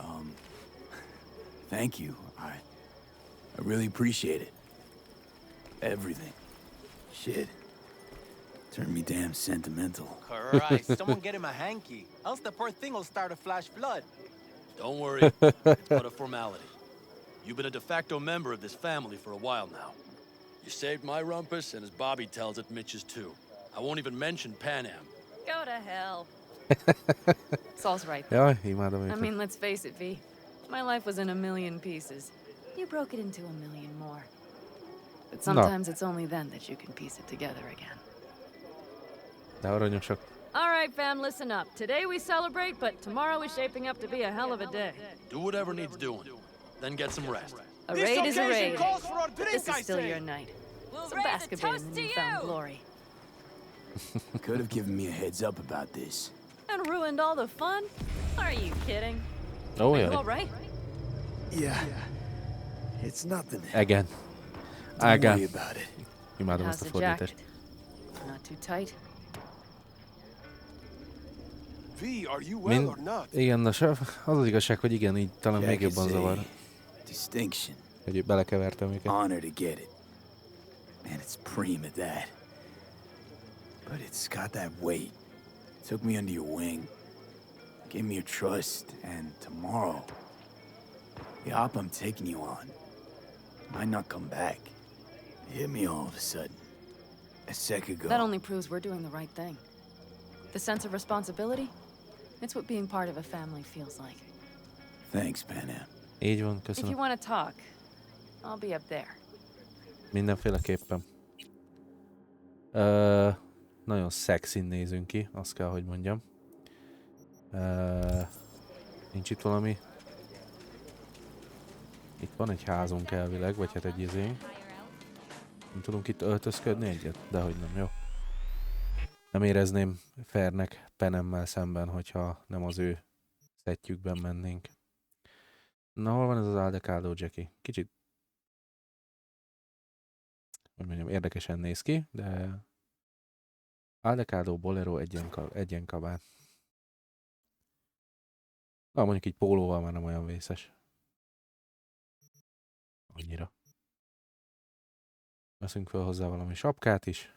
Thank you. I really appreciate it. Everything. Shit. Turned me damn sentimental. Christ, someone get him a hanky. Else the poor thing will start to flash blood. Don't worry. It's but a formality. You've been a de facto member of this family for a while now. You saved my rumpus, and as Bobby tells it, Mitch's too. I won't even mention Pan Am. Go to hell. Saul's right. Jaj, imádom I őket. mean, let's face it, V. My life was in a million pieces. You broke it into a million more. But sometimes it's only then that you can piece it together again. De aranyosak. All right, fam, listen up. Today we celebrate, but tomorrow is shaping up to be a hell of a day. Do whatever needs doing. Then get some rest. A raid is a raid. This is still your night. We'll Some raise a basketball in toast the to newfound you! glory. Could have given me a heads up about this. And ruined all the fun? Are you kidding? Oh Are you jaj. all right? Yeah. It's nothing. Igen. Don't worry Igen. about it. Imádom How's ezt a the fordítást. jacket? Not too tight? V, are you well or not? Igen, de az igazság, hogy igen, így talán még Jacket's jobban zavar, a distinction. hogy belekevertem őket. Honor to get it. Man, it's preem at that. But it's got that weight. Took me under your wing. Gave me your trust. And tomorrow, the op I'm taking you on might not come back. It hit me all of a sudden. A sec ago. That only proves we're doing the right thing. The sense of responsibility? It's what being part of a family feels like. Thanks, Pan Am. Így van, If you köszönöm. want to talk, I'll be up there. Mindenféleképpen. Nagyon szexin nézünk ki, azt kell, hogy mondjam. Nincs itt valami... Itt van egy házunk elvileg, vagy hát egy izénk. Nem tudunk itt öltözködni egyet? Dehogy nem, jó. Nem érezném fairnek Penemmel szemben, hogyha nem az ő szettjükben mennénk. Na, hol van ez az Aldecaldo Jackie? Kicsit... Hogy mondjam, érdekesen néz ki, de... Aldecaldo Bolero egyenkabát. Na, mondjuk így pólóval már nem olyan vészes. Annyira. Veszünk fel hozzá valami sapkát is.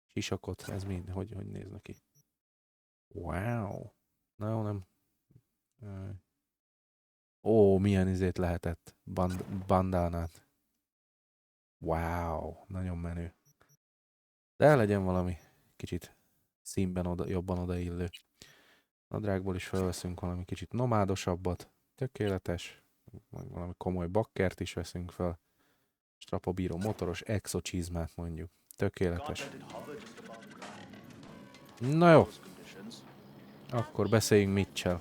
Sisakot, ez mind, hogy néz neki. Wow. Na jó, nem. Ó, milyen izét lehetett. Bandánát. Wow, nagyon menő. De legyen valami kicsit színben jobban odaillő. Nadrágból is felveszünk valami kicsit nomádosabbat. Tökéletes. Valami komoly bakkert is veszünk fel. Strapabíró motoros exocsizmát mondjuk. Tökéletes. Na jó. Akkor beszéljünk Mitchell.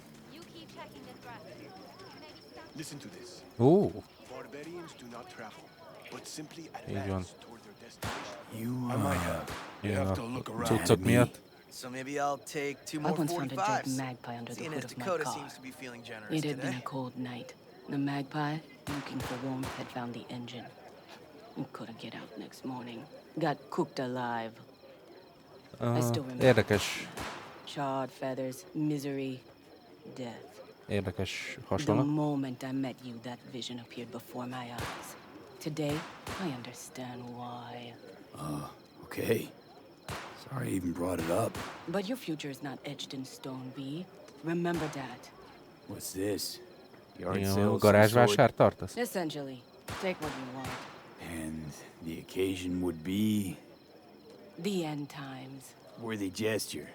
Így van. You Cuccok miatt. So maybe I'll take 2 I more once found a dead 45s. magpie under the Seeing hood as of my Dakota car. seems to be feeling generous It had been today. a cold night. The magpie, looking for warmth, had found the engine. Couldn't get out next morning. Got cooked alive. I still remember. Érdekes, Charred feathers, misery, death. érdekes The hasonlat. moment I met you, that vision appeared before my eyes. Today, I understand why. Okay. Sorry I even brought it up. But your future is not etched in stone, V. Remember that. What's this? You already Igen, sold some garázsvásár sort? tartasz? Essentially, take what you want. And the occasion would be The end times. worthy gesture.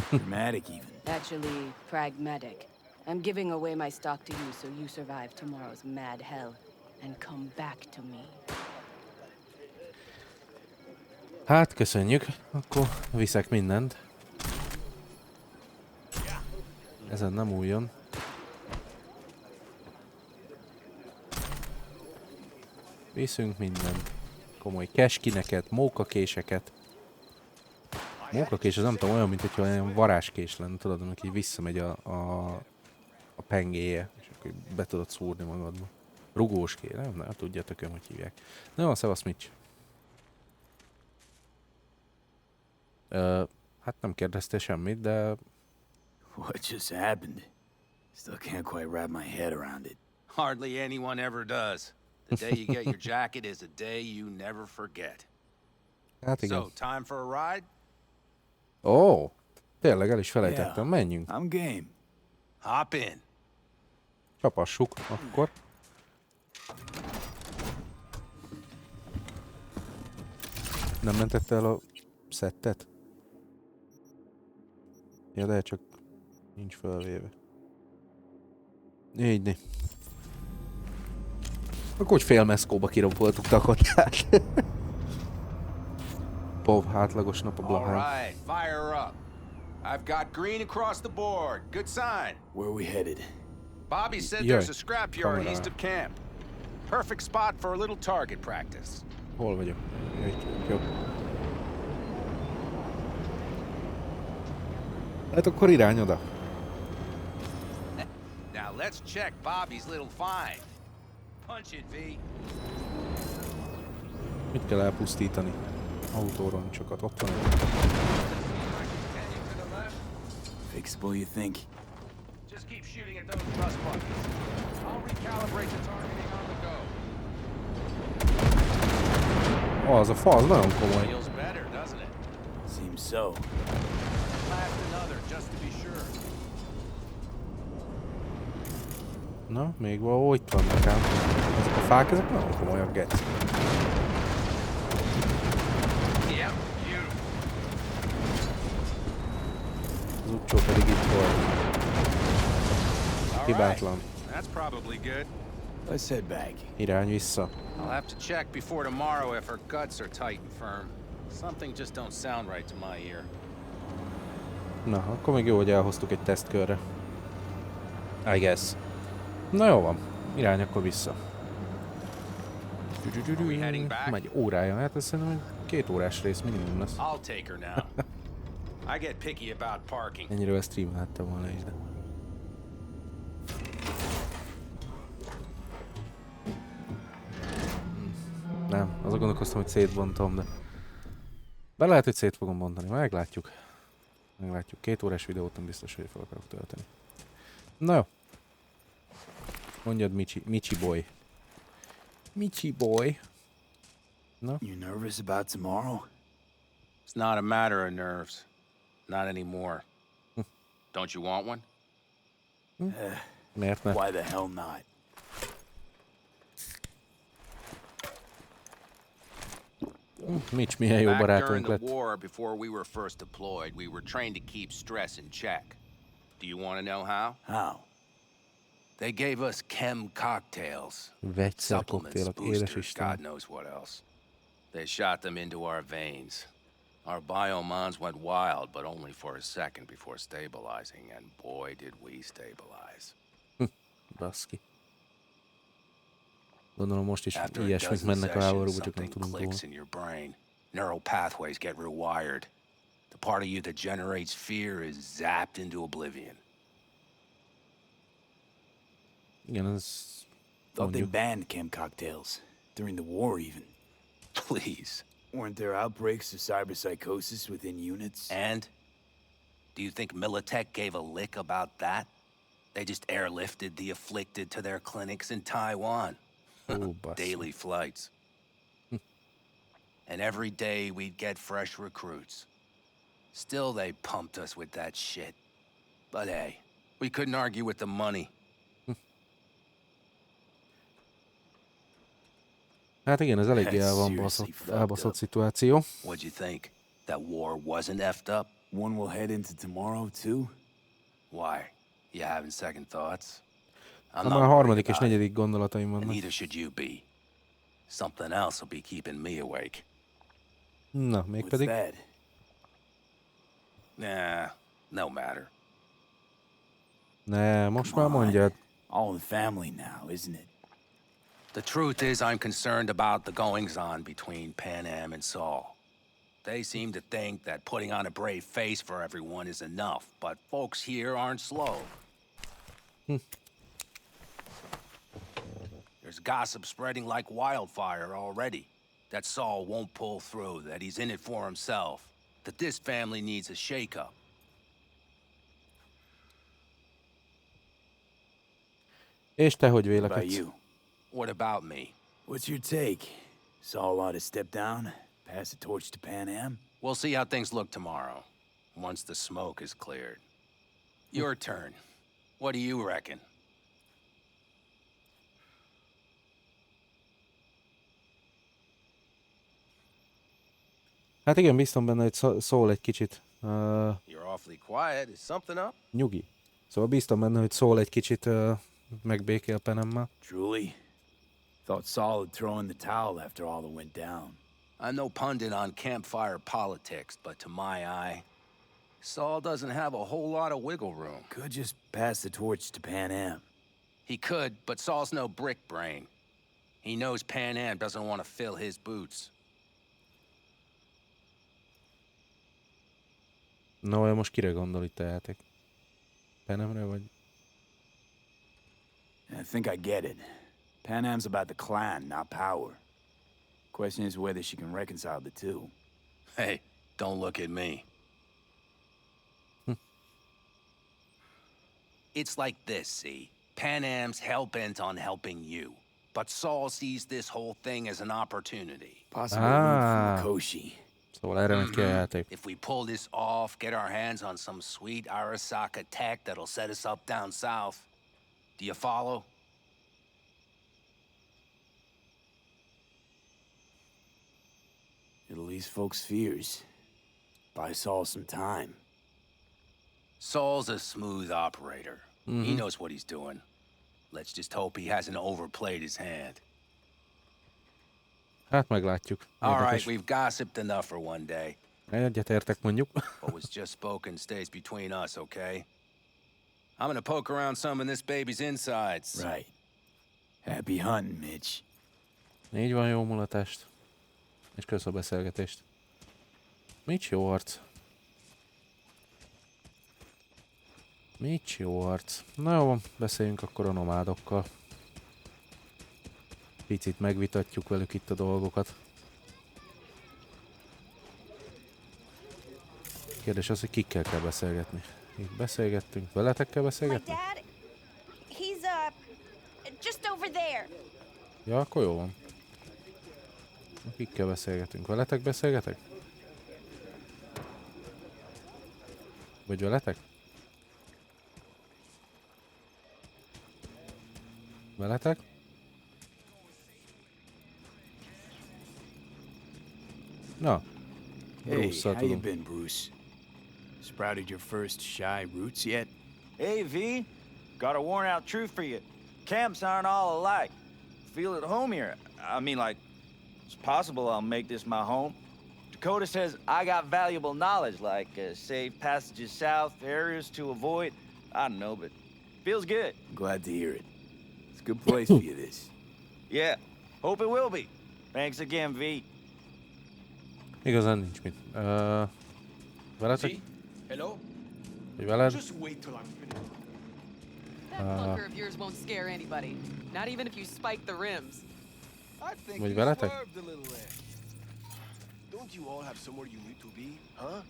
Dramatic even. Actually, pragmatic. I'm giving away my stock to you so you survive tomorrow's mad hell and come back to me. Hát, köszönjük. Akkor viszek mindent. Ezen nem újjon. Viszünk mindent. Komoly keskineket, mókakéseket. Mókakés az nem tudom, olyan, mint hogyha olyan varázskés lenne, tudod, amikor így visszamegy a pengéje, és akkor be tudod szúrni magadba. Rugós ké, nem tudjátok ön, hogy hívják. Na jó, szevasz, Mitch. Hát nem kérdeztél semmit, de... What just happened? Still can't quite wrap my head around it. Hardly anyone ever does. The day you get your jacket is a day you never forget. Hát igen. So, time for a ride? Ó, tényleg el is felejtettem, menjünk. I'm game. Hop in. Csapassuk, akkor. Nem mentette el a szettet? Ja, de csak nincs felvéve. Így né. Akkor hogy fél meszkóba kiroboltuk takotát. Pov, hátlagos nap a blahán. Alright, fire up. I've got green across the board. Good sign. Where are we headed? Bobby said Jaj, there's a scrapyard east of camp. Perfect spot for a little target practice. Hol vagyok? Jó. Hát akkor irány oda. Now let's check Bobby's little find. Punch it, V. Mit kell elpusztítani? Autóroncsokat, ott van. Fixable, you think? Just keep shooting at those thrust buttons. I'll recalibrate the targeting on the go. Az a fa, az nagyon komoly. Feels better, doesn't it? Seems so. Blast another, just to be sure. Na, még valahol itt van nekem. Ezek a fák, ezek nagyon komolyak, geci. Yep, beautiful. Az utcsó pedig itt volt. Hibátlan. That's probably good. Let's head back. Irány vissza. I'll have to check before tomorrow if her guts are tight and firm. Something just don't sound right to my ear. Na, akkor még jó, hogy elhoztuk egy tesztkörre. I guess. Na jó van. Irány akkor vissza. Megy órája, hát ez szerintem egy 2 órás rész minimum lesz. I'll take her now. I get picky about parking. Ennyiről streamelhettem volna is, de... Nem, azon gondolkoztam, hogy szétbontom, de... Be lehet, hogy szét fogom bontani, meglátjuk. Meglátjuk. 2 órás videót nem biztos, hogy fel akarok tölteni. Na jó. Mondjad, Michi boy. Michi boy. No? You nervous about tomorrow? It's not a matter of nerves. Not anymore. Don't you want one? Miért ne? Why the hell not? Mitch milyen jó Back barátunk during the lett. war, before we were first deployed, we were trained to keep stress in check. Do you want to know how? How? They gave us chem cocktails. Vegyszerkoktélok, édes boosters, Isten. God knows what else. They shot them into our veins. Our biomons went wild, but only for a second before stabilizing, and boy did we stabilize. Baszki. Gondolom most is After a ilyesmik dozen mennek a háborúba, sessions, csak nem something tudunk clicks róla. in your brain. Neural pathways get rewired. The part of you that generates fear is zapped into oblivion. Igen, ez... Thought they mondjuk. banned camp cocktails. During the war, even. Please. Weren't there outbreaks of cyberpsychosis within units? And? Do you think Militech gave a lick about that? They just airlifted the afflicted to their clinics in Taiwan. Ó, Daily flights. And every day we'd get fresh recruits. Still they pumped us with that shit. But hey, we couldn't argue with the money. Hát igen, ez eléggé elbaszott szituáció. What'd you think? That war wasn't effed up? One will head into tomorrow, too? Why? You having second thoughts? Hát már a harmadik és negyedik gondolataim And vannak. neither should you be. Something else will be keeping me awake. Na, mégpedig? Nah, no matter. Ne, most már mondjad. All in the family now, isn't it? The truth is, I'm concerned about the goings-on between Pan Am and Saul. They seem to think that putting on a brave face for everyone is enough, but folks here aren't slow. There's gossip spreading like wildfire already. That Saul won't pull through, that he's in it for himself, that this family needs a shake-up. És te hogy What about vélekedsz? you? What about me? What's your take? Saul ought to step down, pass the torch to Pan Am? We'll see how things look tomorrow, once the smoke is cleared. Your turn. What do you reckon? Hát igen, biztos benne, hogy szól egy kicsit. You're awfully quiet. Is something up? Nyugi. Szóval biztos benne, hogy szól egy kicsit megbékél Penemmel. Truly? Thought Saul would throw in the towel after all that went down. I'm no pundit on campfire politics, but to my eye, Saul doesn't have a whole lot of wiggle room. Could just pass the torch to Pan Am. He could, but Saul's no brick brain. He knows Pan Am doesn't want to fill his boots. No, most kire gondol itt a játék? Penemre vagy? I think I get it. Pan Am's about the clan, not power. Question is whether she can reconcile the two. Hey, don't look at me. It's like this, see? Pan Am's hell-bent on helping you. But Saul sees this whole thing as an opportunity. Possible from Koshi. Szóval erre megy ki a játék. If we pull this off, get our hands on some sweet Arasaka tech that'll set us up down south. Do you follow? It'll ease folks' fears. Buy Saul some time. Saul's a smooth operator. He knows what he's doing. Let's just hope he hasn't overplayed his hand. Hát meglátjuk. All right, Érdekes. we've gossiped enough for one day. Egyetértek mondjuk. What was just spoken stays between us, okay? I'm gonna poke around some of this baby's insides. Right. Happy hunting, Mitch. Így van, jó mulatást. És kösz a beszélgetést. Mit jó arc? Mit jó arc? Na jó, beszéljünk akkor a nomádokkal. Picit megvitatjuk velük itt a dolgokat. Kérdés az, hogy kikkel kell beszélgetni. Itt beszélgettünk, veletek kell beszélgetni? Dad, he's just over there. Ja, akkor jó van. Kikkel beszélgetünk? Veletek beszélgetek? Vagy veletek? Veletek? Na, Hey, Bruce-szal how you tudom. been, Bruce? Sprouted your first shy roots yet? Hey, V. Got a worn-out truth for you. Camps aren't all alike. Feel at home here. I mean, like, it's possible I'll make this my home. Dakota says I got valuable knowledge, like safe passages south, areas to avoid. I don't know, but feels good. I'm glad to hear it. It's a good place for you, this. Yeah, hope it will be. Thanks again, V. Igazán nincs mit. Veletek? Hello? Vagy veled? Just wait till I'm finished. That bunker of yours won't scare anybody. Not even if you spike the rims. I think Vagy you veletek? swerved a little there. Don't you all have somewhere you need to be, huh?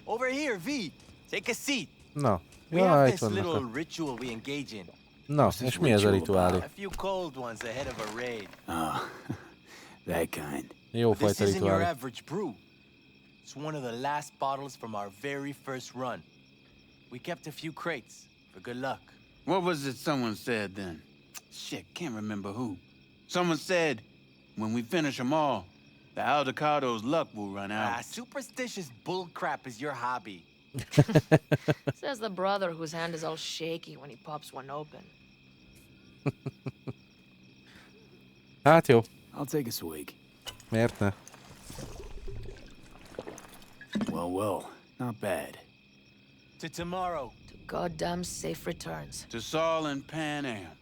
Over here, V. Take a seat. Na, We have jaj, itt this vannak little a... ritual we engage in. Na, és mi ez a rituálé? A few cold ones ahead of a raid. Ah, that kind. Jó But this fajta isn't your rituálé. average brew. It's one of the last bottles from our very first run. We kept a few crates for good luck. What was it someone said then? Shit, can't remember who. Someone said, when we finish them all, the Aldecado's luck will run out. Superstitious bullcrap is your hobby. Says the brother whose hand is all shaky when he pops one open. Hát jó. I'll take a swig. Miért ne? Well, not bad. To tomorrow. To goddamn safe returns. To Saul and Pan Am.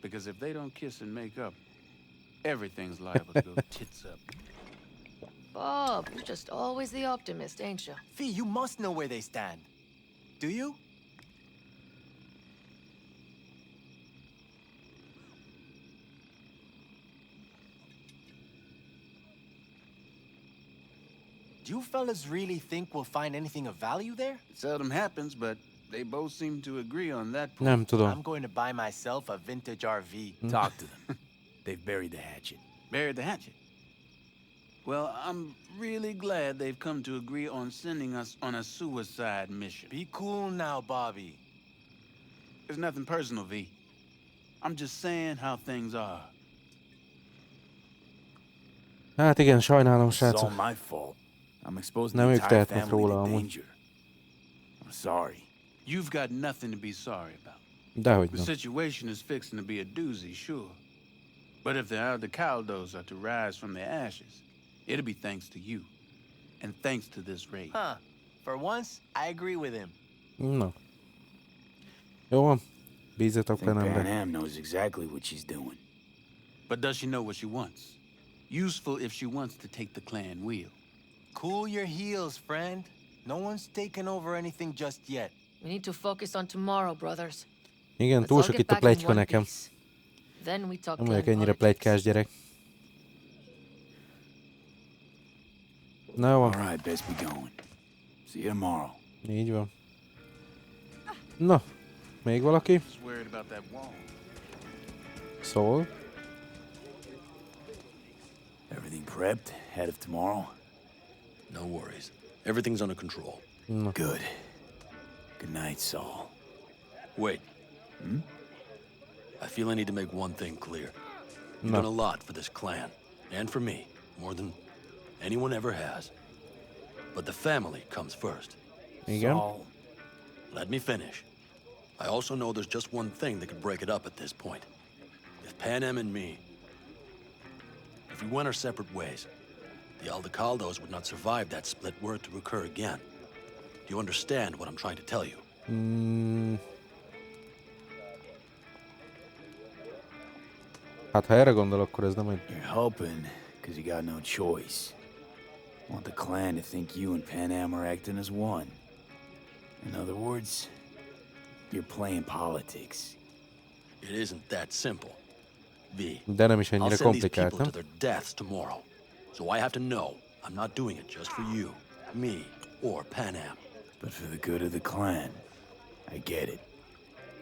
Because if they don't kiss and make up, everything's liable to go tits up. Bob, you're just always the optimist, ain't you? Fee, you must know where they stand. Do you? Do you fellas really think we'll find anything of value there? It seldom happens, but they both seem to agree on that point. Nem tudom. I'm going to buy myself a vintage RV. Talk to them. They've buried the hatchet. Buried the hatchet? Well, I'm really glad they've come to agree on sending us on a suicide mission. Be cool now, Bobby. There's nothing personal, V. I'm just saying how things are. Hát igen, sajnálom, It's all srácok. my fault. I'm exposing Nem the ők entire tehetnek family róla to amúgy. danger. I'm sorry. You've got nothing to be sorry about. Dehogy The nem. situation is fixing to be a doozy, sure. But if the Aldecaldos are to rise from their ashes, it'll be thanks to you. And thanks to this raid. Huh. For once, I agree with him. Na. Jó van. Bízzatok I think Pan bennemre. Am knows exactly what she's doing. But does she know what she wants? Useful if she wants to take the clan wheel. Cool your heels, friend. No one's taken over anything just yet. We need to focus on tomorrow, brothers. Igen, Let's túl all sok get itt a back in pletyka one nekem. piece. Then we talk Nem vagyok clan ennyire politics. pletykás gyerek. Na jó van. Alright, best be going. See you tomorrow. Így van. Na, még valaki? Just worried about that wall. Szól. Everything prepped ahead of tomorrow? No worries. Everything's under control. No. Good. Good night, Saul. Wait. Hmm? I feel I need to make one thing clear. You've No. done a lot for this clan, and for me, more than anyone ever has. But the family comes first. Igen. Saul. Let me finish. I also know there's just one thing that could break it up at this point. If Pan Am and me... If we went our separate ways, the Aldecaldos would not survive that split were it to occur again. Do you understand what I'm trying to tell you? Hát ha erre gondol, akkor ez nem egy... You're helping because you got no choice. Want the clan to think you and Pan Am are acting as one. In other words, you're playing politics. It isn't that simple. V. De nem is I'll ennyire send these komplikált, people to nem? their deaths tomorrow. So I have to know I'm not doing it just for you, me, or Pan Am. But for the good of the clan, I get it.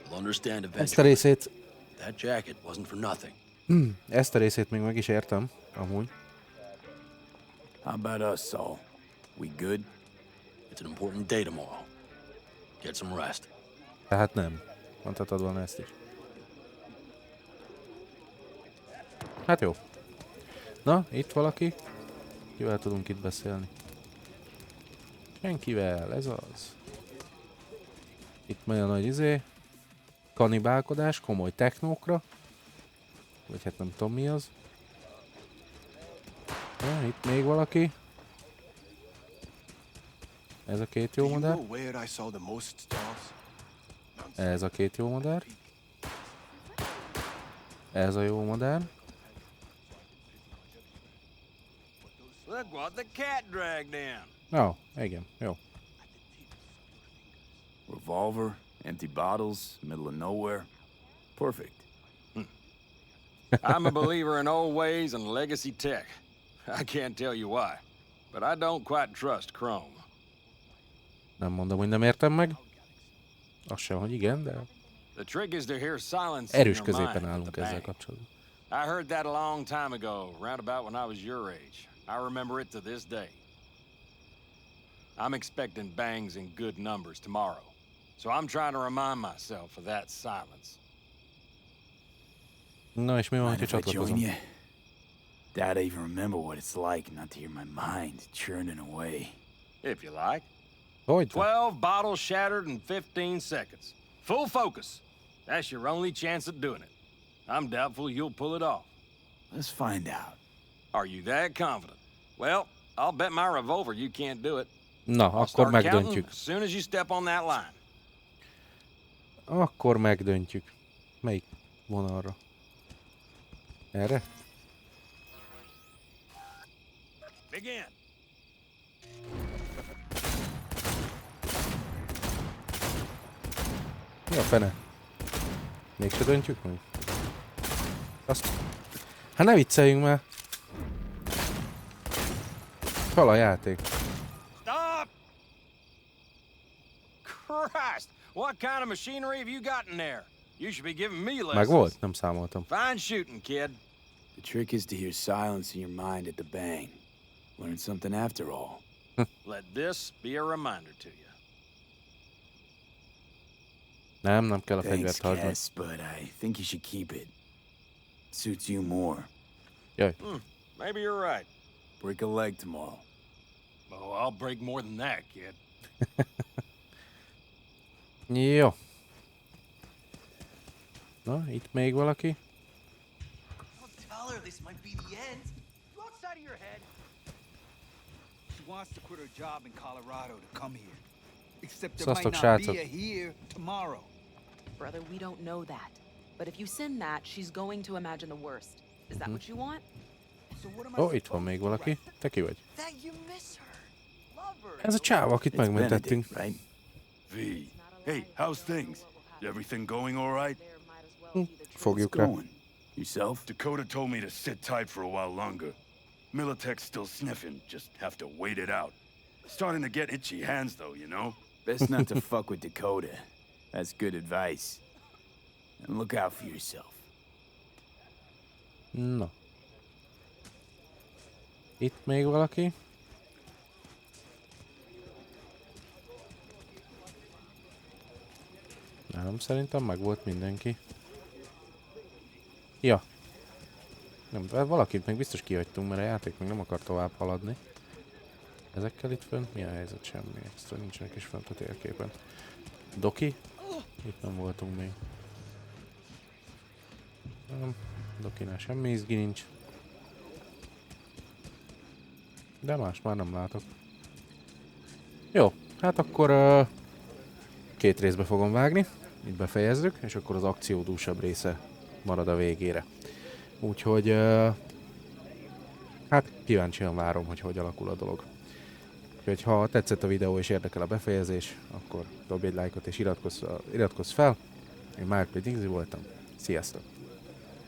You'll understand Ezt a eventually. részét... That jacket wasn't for nothing. Ezt a részét még meg is értem, amúgy. How about us, Saul? We good? It's an important day tomorrow. Get some rest. Tehát nem. Mondhatod volna ezt is. Hát jó. Na, itt valaki? Kivel tudunk itt beszélni? Senkivel, ez az. Itt megy a nagy kanibálkodás, komoly technókra. Vagy hát nem tudom mi az. Na, itt még valaki. Ez a két jó modell. Ez a két jó madár. Ez a jó madár. Look what the cat dragged in. Ó, igen, jó. Revolver, empty bottles, middle of nowhere. Perfect. I'm a believer in old ways and legacy tech. I can't tell you why, but I don't quite trust Chrome. Nem mondom, hogy nem értem meg. Azt sem, hogy igen, de The trick is to hear silence in erős your mind középen at állunk the ezzel bank. kapcsolatban. I heard that a long time ago, round about when I was your age. I remember it to this day. I'm expecting bangs in good numbers tomorrow, so I'm trying to remind myself of that silence. Na, és mi van, Mind hogyha if I join csatlakozom? you? Doubt I even remember what it's like not to hear my mind churning away. If you like. Hogy? 12 bottles shattered in 15 seconds. Full focus. That's your only chance at doing it. I'm doubtful you'll pull it off. Let's find out. Are you that confident? Well, I'll bet my revolver you can't do it. Na, I'll akkor start counting megdöntjük. as soon as you step on that line. Akkor megdöntjük. Melyik vonalra? Erre? Begin. Mi a fene? Mégse döntjük meg? Azt... Hát ne vicceljünk már! Fal a játék. Stop! Christ! What kind of machinery have you got in there? You should be giving me lessons. Meg volt? Nem számoltam. Fine shooting, kid. The trick is to hear silence in your mind at the bang. Learn something after all. Let this be a reminder to you. Nem kell a Thanks, fegyvert hagyni. Cass, but I think you should keep it. Suits you more. Jaj. Maybe you're right. Break a leg tomorrow. Oh, I'll break more than that, kid. Jó. Na, itt még valaki? Tell her this might be the end. You outside of your head. She wants to quit her job in Colorado to come here. Except there Szasztok, might not be srácok. a here tomorrow. Brother, we don't know that. But if you send that, she's going to imagine the worst. Is that what you want? Ó, itt van még valaki. Te ki vagy? That you miss her. Love her. Ez a csáva, akit megmentettünk. V, hey, how's things? Is everything going all right? Fogjuk rá. Yourself? Dakota told me to sit tight for a while longer. Militech's still sniffing, just have to wait it out. Starting to get itchy hands though, you know? Best not to fuck with Dakota. That's good advice. And look out for yourself. Na. Itt még valaki? Nem, szerintem meg volt mindenki. Ja. Nem, valakit még biztos kihagytunk, mert a játék még nem akar tovább haladni. Ezekkel itt fönt? Mi a helyzet? Semmi. Extra nincsenek is fönt a térképen. Doki? Itt nem voltunk még. Nem. Dokinál semmi izgi nincs. De más már nem látok. Jó, hát akkor két részbe fogom vágni. Itt befejezzük, és akkor az akciódúsabb része marad a végére. Úgyhogy hát kíváncsian várom, hogy alakul a dolog. Úgyhogy ha tetszett a videó és érdekel a befejezés, akkor dobj egy lájkot és iratkozz fel. Én már pedig voltam. Sziasztok!